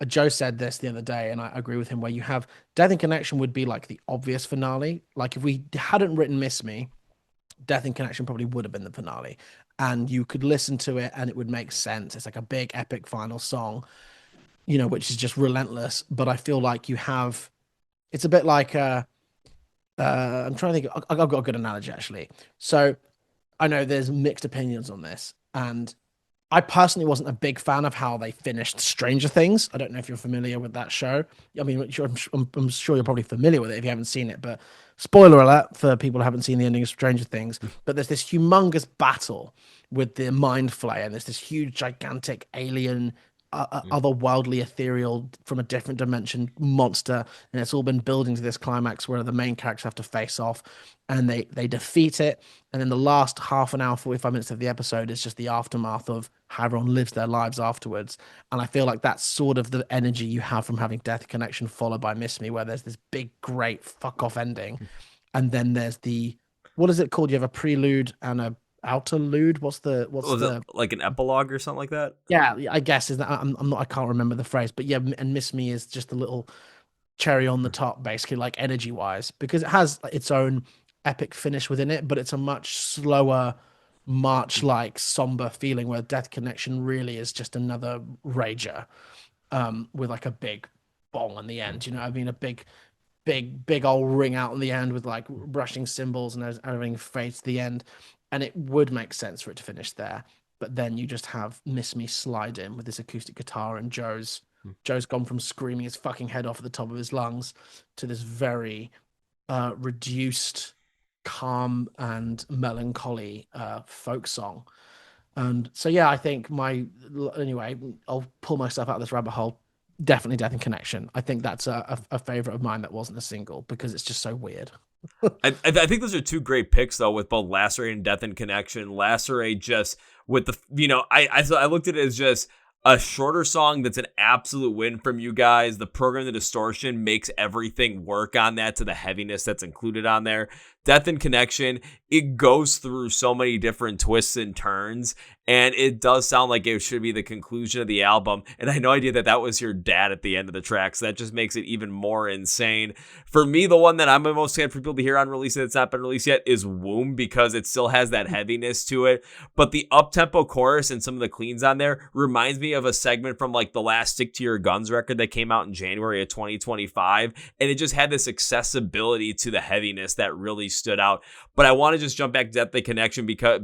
Joe said this the other day, and I agree with him, where you have Death and Connection would be like the obvious finale. Like if we hadn't written Miss Me, Death and Connection probably would have been the finale. And you could listen to it and it would make sense. It's like a big epic final song, which is just relentless. But I feel like it's a bit like I'm trying to think. I've got a good analogy actually. So I know there's mixed opinions on this, and I personally wasn't a big fan of how they finished Stranger Things. I don't know if you're familiar with that show. I mean, I'm sure you're probably familiar with it if you haven't seen it, but spoiler alert for people who haven't seen the ending of Stranger Things. But there's this humongous battle with the Mind Flayer, and there's this huge, gigantic alien, otherworldly, ethereal, from a different dimension monster, and it's all been building to this climax where the main characters have to face off, and they defeat it. And then the last half an hour, 45 minutes of the episode is just the aftermath of how everyone lives their lives afterwards. And I feel like that's sort of the energy you have from having Death Connection followed by Miss Me, where there's this big, great fuck off ending. And then there's what is it called? You have a prelude and a outerlude. What's the like an epilogue or something like that? Yeah, I guess is that I'm not, I can't remember the phrase, but yeah, and Miss Me is just a little cherry on the top, basically, like energy wise, because it has its own epic finish within it, but it's a much slower march, like somber feeling, where Death Connection really is just another rager, with like a big bong on the end. I mean, a big old ring out in the end with like rushing cymbals and everything fades to the end, and it would make sense for it to finish there. But then you just have Miss Me slide in with this acoustic guitar, and Joe's gone from screaming his fucking head off at the top of his lungs to this very reduced, calm and melancholy folk song. And so yeah, I think anyway, I'll pull myself out of this rabbit hole. Definitely Death and Connection. I think that's a favorite of mine that wasn't a single, because it's just so weird. I think those are two great picks though, with both Lacerate and Death and Connection. Lacerate just with the I looked at it as just a shorter song that's an absolute win from you guys. The program, the distortion makes everything work on that, to the heaviness that's included on there. Death and Connection, it goes through so many different twists and turns, and it does sound like it should be the conclusion of the album. And I had no idea that was your dad at the end of the track, so that just makes it even more insane. For me, the one that I'm most excited for people to hear on release that's not been released yet is Womb, because it still has that heaviness to it. But the up-tempo chorus and some of the cleans on there reminds me of a segment from like the last Stick to Your Guns record that came out in January of 2025, and it just had this accessibility to the heaviness that really stood out. But I want to just jump back to Death the Connection, because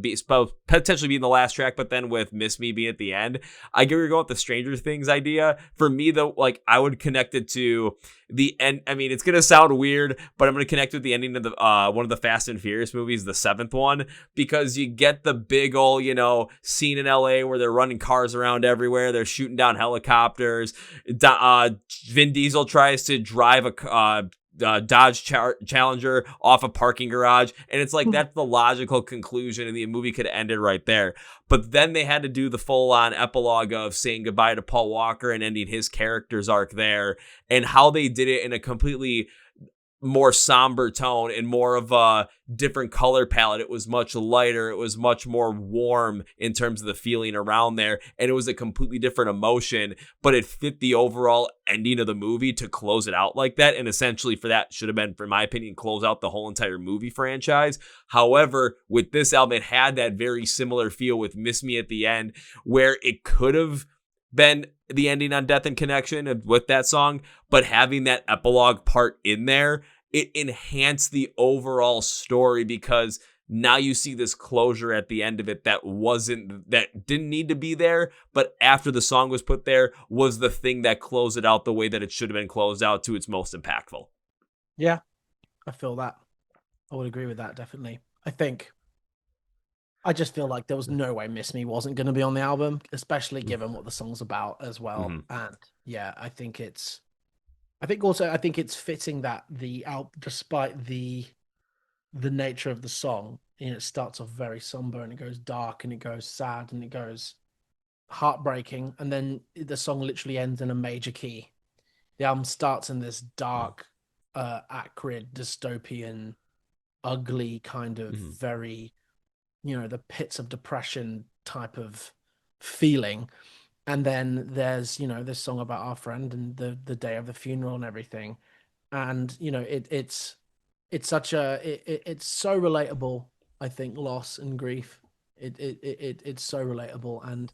potentially being the last track, but then with Miss Me being at the end, I get where you're going with the Stranger Things idea. For me though, like I would connect it to the end. I mean, it's gonna sound weird, but I'm gonna connect with the ending of the one of the Fast and Furious movies, the 7th one, because you get the big old scene in LA where they're running cars around everywhere, they're shooting down helicopters. Vin Diesel tries to drive a Dodge Challenger off a parking garage, and it's like that's the logical conclusion, and the movie could have ended right there. But then they had to do the full-on epilogue of saying goodbye to Paul Walker and ending his character's arc there, and how they did it in a completely more somber tone and more of a different color palette. It was much lighter. It was much more warm in terms of the feeling around there. And it was a completely different emotion, but it fit the overall ending of the movie to close it out like that. And essentially for that should have been, for my opinion, close out the whole entire movie franchise. However, with this album, it had that very similar feel with Miss Me at the end, where it could have been the ending on Death and Connection with that song, but having that epilogue part in there, it enhanced the overall story, because now you see this closure at the end of it that didn't need to be there, but after the song was put there was the thing that closed it out the way that it should have been closed out to its most impactful. Yeah, I feel that. I would agree with that, definitely. I just feel like there was no way Miss Me wasn't going to be on the album, especially given what the song's about as well. Mm-hmm. And yeah, I think it's fitting that despite the nature of the song, it starts off very somber and it goes dark and it goes sad and it goes heartbreaking. And then the song literally ends in a major key. The album starts in this dark, acrid, dystopian, ugly kind of very the pits of depression type of feeling. And then there's this song about our friend and the day of the funeral and everything. And it's such it's so relatable. I think loss and grief. It's so relatable, and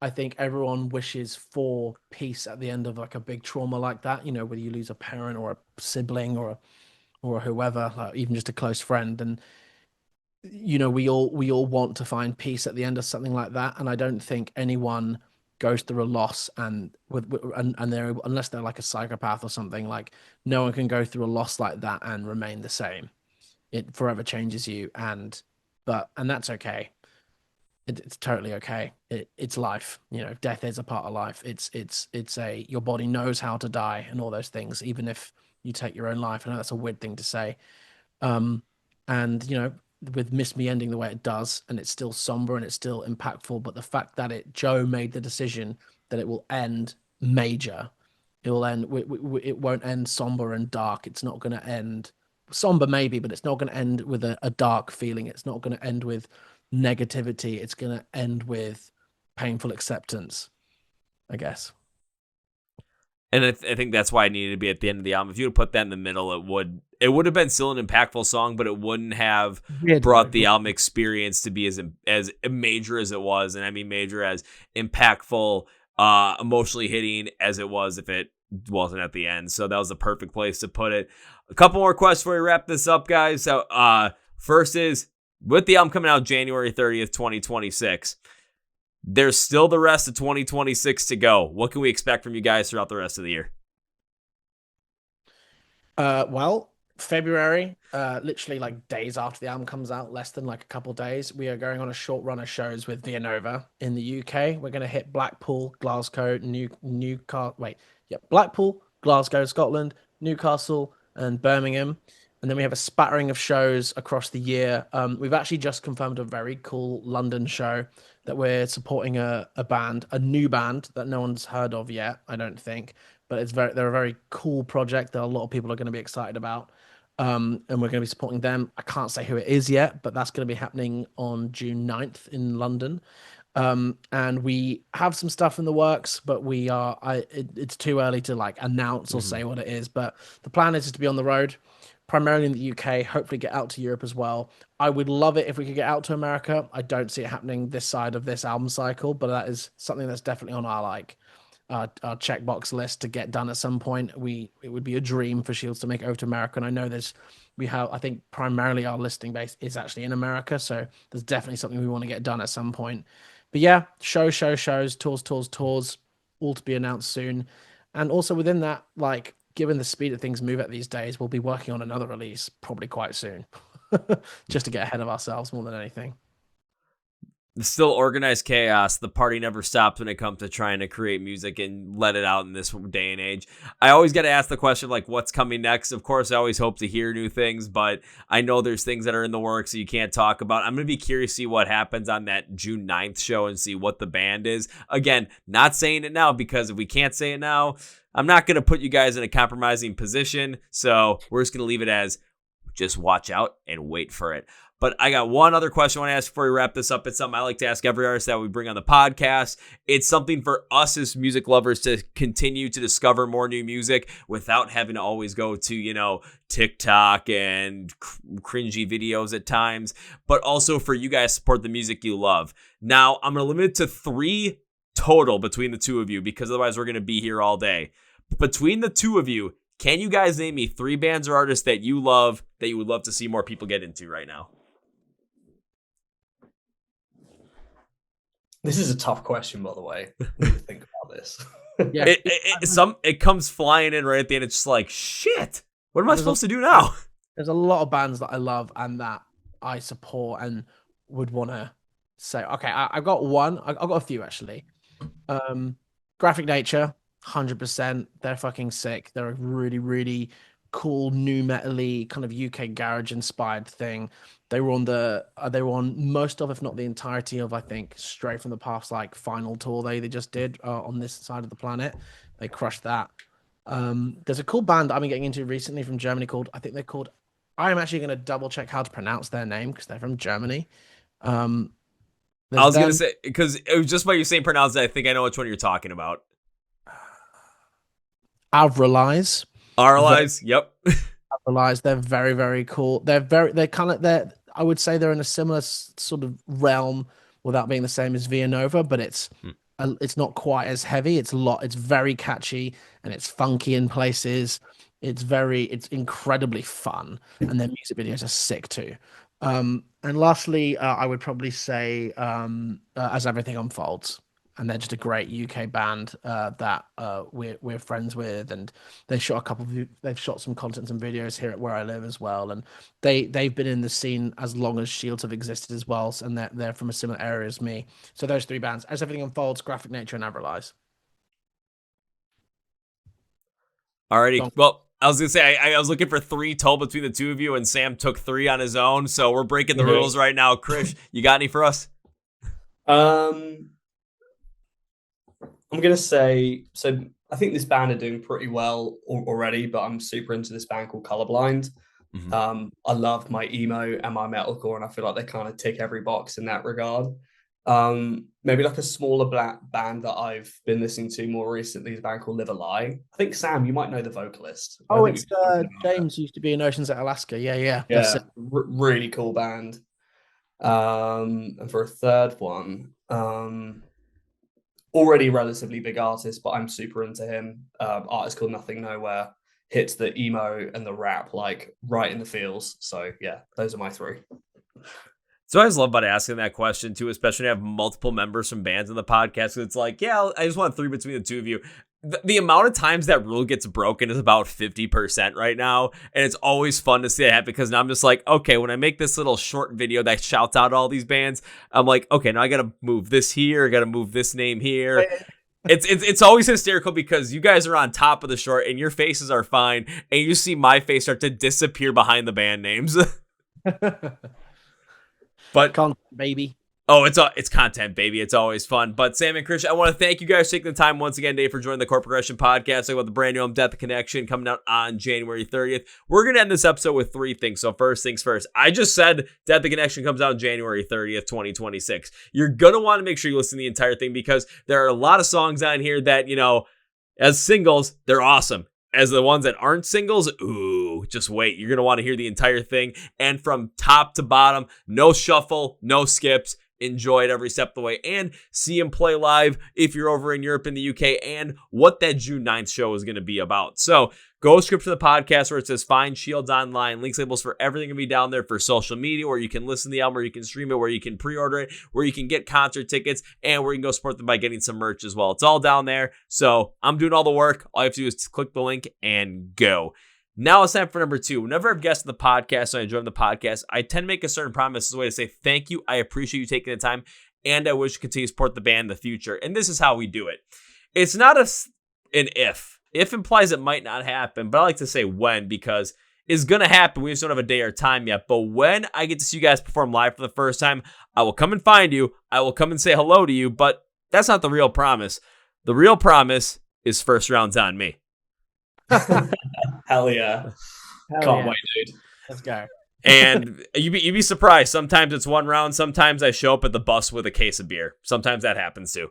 I think everyone wishes for peace at the end of like a big trauma like that. Whether you lose a parent or a sibling or whoever, like even just a close friend. And we all want to find peace at the end of something like that. And I don't think anyone goes through a loss and and they're, unless they're like a psychopath or something, like no one can go through a loss like that and remain the same. It forever changes you. And that's okay. It's totally okay. It's life. Death is a part of life. It's your body knows how to die and all those things, even if you take your own life. I know that's a weird thing to say. Um, and with Miss Me ending the way it does, and it's still somber and it's still impactful, but the fact that Joe made the decision that it will end major, it will end. It won't end somber and dark. It's not going to end somber, maybe, but it's not going to end with a dark feeling. It's not going to end with negativity. It's going to end with painful acceptance, I guess. And I think that's why it needed to be at the end of the album. If you would put that in the middle, it would have been still an impactful song, but it wouldn't have brought the album experience to be as major as it was. And I mean major as impactful, emotionally hitting as it was if it wasn't at the end. So that was the perfect place to put it. A couple more questions before we wrap this up, guys. So first is, with the album coming out January 30th, 2026, there's still the rest of 2026 to go. What can we expect from you guys throughout the rest of the year? Well, February, literally like days after the album comes out, less than like a couple days, we are going on a short run of shows with Villanova in the UK. We're going to hit Blackpool, Glasgow, Blackpool, Glasgow, Scotland, Newcastle, and Birmingham. And then we have a spattering of shows across the year. We've actually just confirmed a very cool London show that we're supporting a band, a new band that no one's heard of yet, I don't think. But they're a very cool project that a lot of people are going to be excited about. And we're going to be supporting them. I can't say who it is yet, but that's going to be happening on June 9th in London. And we have some stuff in the works, but it's too early to like announce or say what it is. But the plan is to be on the road, primarily in the UK, hopefully get out to Europe as well. I would love it if we could get out to America. I don't see it happening this side of this album cycle, but that is something that's definitely on our checkbox list to get done at some point. It would be a dream for Shields to make it over to America. And I know I think primarily our listing base is actually in America. So there's definitely something we want to get done at some point. But yeah, shows, tours, all to be announced soon. And also within that, like, given the speed that things move at these days, we'll be working on another release probably quite soon, just to get ahead of ourselves more than anything. The still organized chaos. The party never stops when it comes to trying to create music and let it out in this day and age. I always got to ask the question, like, what's coming next? Of course, I always hope to hear new things, but I know there's things that are in the works that you can't talk about. I'm going to be curious to see what happens on that June 9th show and see what the band is. Again, not saying it now, because if we can't say it now, I'm not going to put you guys in a compromising position. So we're just going to leave it as just watch out and wait for it. But I got one other question I want to ask before we wrap this up. It's something I like to ask every artist that we bring on the podcast. It's something for us as music lovers to continue to discover more new music without having to always go to, TikTok and cringy videos at times, but also for you guys to support the music you love. Now, I'm going to limit it to 3 total between the two of you, because otherwise we're going to be here all day. Between the two of you, can you guys name me 3 bands or artists that you love that you would love to see more people get into right now? This is a tough question, by the way. Think about this. Yeah, it comes flying in right at the end. It's just like, shit, what am I supposed to do now? There's a lot of bands that I love and that I support and would want to say, okay, I've got one. I've got a few, actually. Graphic Nature, 100%. They're fucking sick. They're a really, really cool new metal-y kind of UK garage inspired thing. They were on most of, if not the entirety of, I think, Stray from the Past like final tour they just did on this side of the planet. They crushed that. There's a cool band I've been getting into recently from Germany called I'm actually going to double check how to pronounce their name because they're from Germany. I was going to say, because it was just by you saying pronounce it, I think I know which one you're talking about. Avrilize. Yep. Avrilize, they're very, very cool. They're I would say they're in a similar sort of realm without being the same as Villanova, but it's not quite as heavy. It's very catchy and it's funky in places. It's incredibly fun, and their music videos are sick too. And lastly, I would probably say As Everything Unfolds, and they're just a great UK band that we're friends with, and they've shot some content and videos here at where I live as well, and they've been in the scene as long as Shields have existed as well, and they're from a similar area as me. So those three bands: As Everything Unfolds, Graphic Nature, and Avrilize. Alrighty, well. I was going to say, I was looking for 3 total between the two of you, and Sam took 3 on his own, so we're breaking the rules right now. Krish, you got any for us? I'm going to say, so I think this band are doing pretty well already, but I'm super into this band called Colorblind. Mm-hmm. I love my emo and my metalcore, and I feel like they kind of tick every box in that regard. Maybe like a smaller black band that I've been listening to more recently is a band called Live a Lie. I think, Sam, you might know the vocalist. Oh, it's James, used to be in Oceans at Alaska. Yeah. Really cool band. And for a third one, already relatively big artist, but I'm super into him. Artist called Nothing Nowhere. Hits the emo and the rap like right in the feels. So yeah, those are my 3. So I just love about asking that question too, especially when you have multiple members from bands in the podcast. It's like, yeah, I just want 3 between the two of you. The amount of times that rule gets broken is about 50% right now. And it's always fun to see that because now I'm just like, okay, when I make this little short video that shouts out all these bands, I'm like, okay, now I got to move this here. I got to move this name here. It's always hysterical because you guys are on top of the short and your faces are fine. And you see my face start to disappear behind the band names. But content, baby. Oh, it's content, baby. It's always fun. But Sam and Krish, I want to thank you guys for taking the time once again today for joining the Chord Progression Podcast. Talking about the brand new album, Death the Connection, coming out on January 30th. We're going to end this episode with 3 things. So first things first, I just said Death the Connection comes out January 30th, 2026. You're going to want to make sure you listen to the entire thing because there are a lot of songs on here that, as singles, they're awesome. As the ones that aren't singles, ooh, just wait. You're going to want to hear the entire thing. And from top to bottom, no shuffle, no skips. Enjoy it every step of the way. And see him play live if you're over in Europe and the UK and what that June 9th show is going to be about. So go script to the podcast where it says Find Shields Online. Links, labels for everything can be down there for social media where you can listen to the album, where you can stream it, where you can pre-order it, where you can get concert tickets, and where you can go support them by getting some merch as well. It's all down there. So I'm doing all the work. All you have to do is click the link and go. Now it's time for number 2. Whenever I've guests on the podcast and I join the podcast, I tend to make a certain promise as a way to say thank you. I appreciate you taking the time, and I wish you continue to support the band in the future. And this is how we do it. It's not an if. If implies it might not happen, but I like to say when because it's going to happen. We just don't have a day or time yet. But when I get to see you guys perform live for the first time, I will come and find you. I will come and say hello to you, but that's not the real promise. The real promise is first round's on me. Hell yeah. Can't wait, dude. Let's go. And you'd be surprised. Sometimes it's 1 round. Sometimes I show up at the bus with a case of beer. Sometimes that happens too.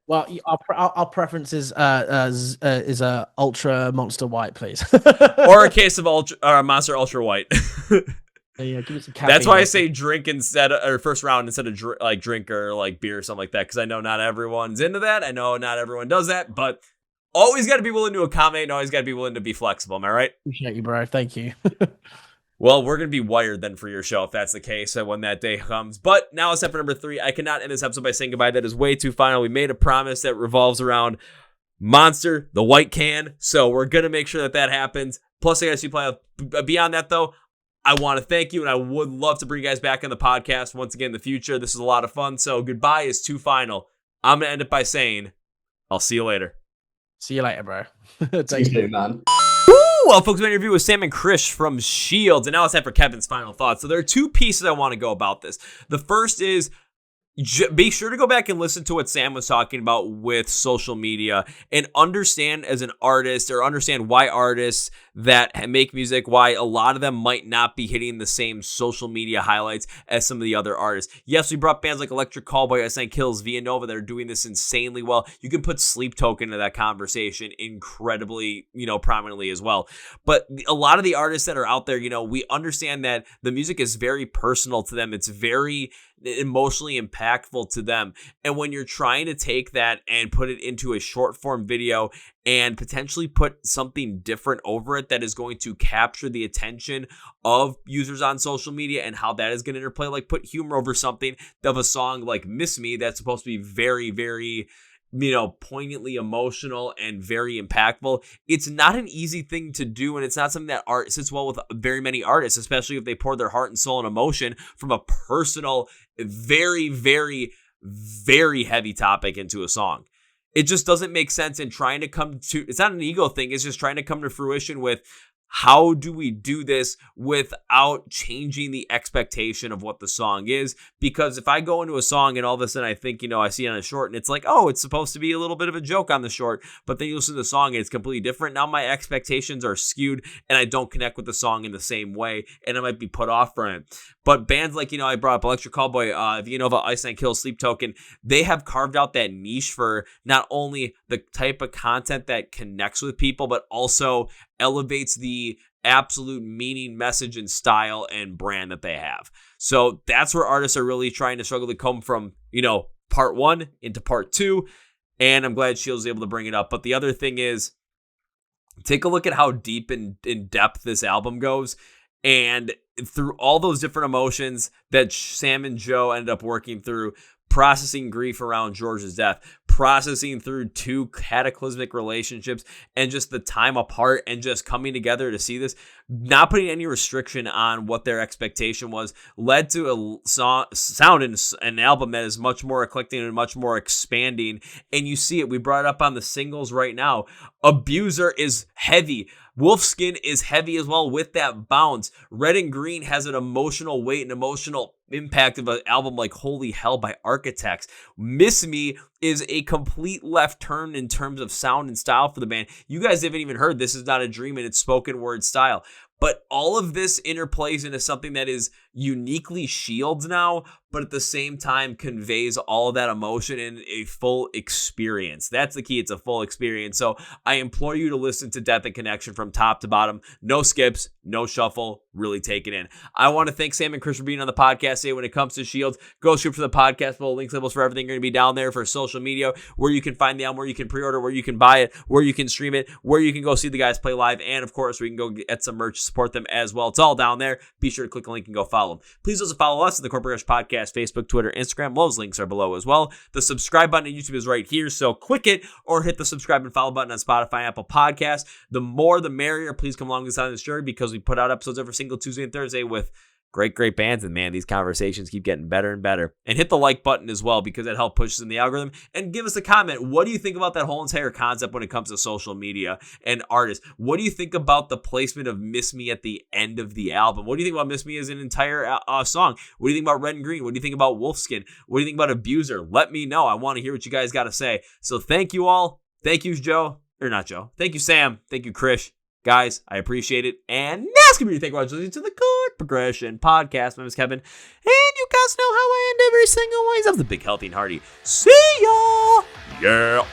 Well, our preference is a Ultra Monster White, please. Or a case of Monster Ultra White. Yeah, give me some caffeine. That's why I say drink or first round instead of drink or like beer or something like that. Because I know not everyone's into that. I know not everyone does that, but always got to be willing to accommodate and always got to be willing to be flexible. Am I right? Appreciate you, bro. Thank you. Well, we're going to be wired then for your show if that's the case when that day comes. But now it's time for number 3. I cannot end this episode by saying goodbye. That is way too final. We made a promise that revolves around Monster, the white can. So we're going to make sure that happens. Plus, I got to see play. Beyond that, though, I want to thank you, and I would love to bring you guys back on the podcast once again in the future. This is a lot of fun. So goodbye is too final. I'm going to end it by saying, I'll see you later. See you later, bro. See you, man. Well, folks, my interview with Sam and Krish from Shields, and now it's time for Kevin's final thoughts. So there are 2 pieces I want to go about this. The first is be sure to go back and listen to what Sam was talking about with social media and understand as an artist or understand why artists that make music, why a lot of them might not be hitting the same social media highlights as some of the other artists. Yes, we brought bands like Electric Callboy, Ice Kills, Via Nova that are doing this insanely well. You can put Sleep Token into that conversation incredibly, prominently as well. But a lot of the artists that are out there, we understand that the music is very personal to them. It's very emotionally impactful to them. And when you're trying to take that and put it into a short form video and potentially put something different over it that is going to capture the attention of users on social media and how that is going to interplay, like put humor over something of a song like Miss Me that's supposed to be very, very poignantly emotional and very impactful. It's not an easy thing to do, and it's not something that art sits well with very many artists, especially if they pour their heart and soul and emotion from a personal, very, very, very heavy topic into a song. It just doesn't make sense in trying to it's not an ego thing, it's just trying to come to fruition with how do we do this without changing the expectation of what the song is? Because if I go into a song and all of a sudden I think, I see it on a short and it's like, oh, it's supposed to be a little bit of a joke on the short, but then you listen to the song and it's completely different. Now my expectations are skewed and I don't connect with the song in the same way and I might be put off from it. But bands like, I brought up Electric Callboy, Via Nova, Ice Kill, Sleep Token, they have carved out that niche for not only the type of content that connects with people, but also elevates the absolute meaning, message, and style and brand that they have. So that's where artists are really trying to struggle to come from, part one into part two. And I'm glad Shields was able to bring it up. But the other thing is, take a look at how deep and in depth this album goes. And through all those different emotions that Sam and Joe ended up working through, processing grief around George's death, processing through two cataclysmic relationships and just the time apart and just coming together to see this, not putting any restriction on what their expectation was, led to a sound in an album that is much more eclectic and much more expanding. And you see it. We brought it up on the singles right now. Abuser is heavy. Wolfskin is heavy as well with that bounce. Red and Green has an emotional weight and emotional impact of an album like Holy Hell by Architects. Miss Me is a complete left turn in terms of sound and style for the band. You guys haven't even heard This Is Not a Dream in its spoken word style. But all of this interplays into something that is uniquely Shields now, but at the same time conveys all of that emotion in a full experience. That's the key. It's a full experience. So I implore you to listen to Death and Connection from top to bottom. No skips, no shuffle, really take it in. I want to thank Sam and Krish for being on the podcast today. When it comes to Shields, go shoot for the podcast. Full links, labels for everything are going to be down there for social media, where you can find the album, where you can pre-order, where you can buy it, where you can stream it, where you can go see the guys play live, and of course, we can go get some merch, support them as well. It's all down there. Be sure to click the link and go follow them. Please also follow us at the Chord Progression Podcast, Facebook, Twitter, Instagram. Those links are below as well. The subscribe button on YouTube is right here, so click it or hit the subscribe and follow button on Spotify, Apple Podcasts. The more the merrier. Please come along on this journey because we put out episodes every single Tuesday and Thursday with great bands, and man, these conversations keep getting better and better. And hit the like button as well because that helps push us in the algorithm. And give us a comment. What do you think about that whole entire concept when it comes to social media and artists? What do you think about the placement of Miss Me at the end of the album? What do you think about Miss Me as an entire song? What do you think about Red and Green? What do you think about Wolfskin? What do you think about Abuser? Let me know. I want to hear what you guys got to say. So thank you all. Thank you, Joe. Or not Joe. Thank you, Sam. Thank you, Krish. Guys, I appreciate it. And that's going to be thank you for listening to the Chord Progression Podcast. My name is Kevin. And you guys know how I end every single one. I'm the big, healthy, and hearty. See y'all. Yeah.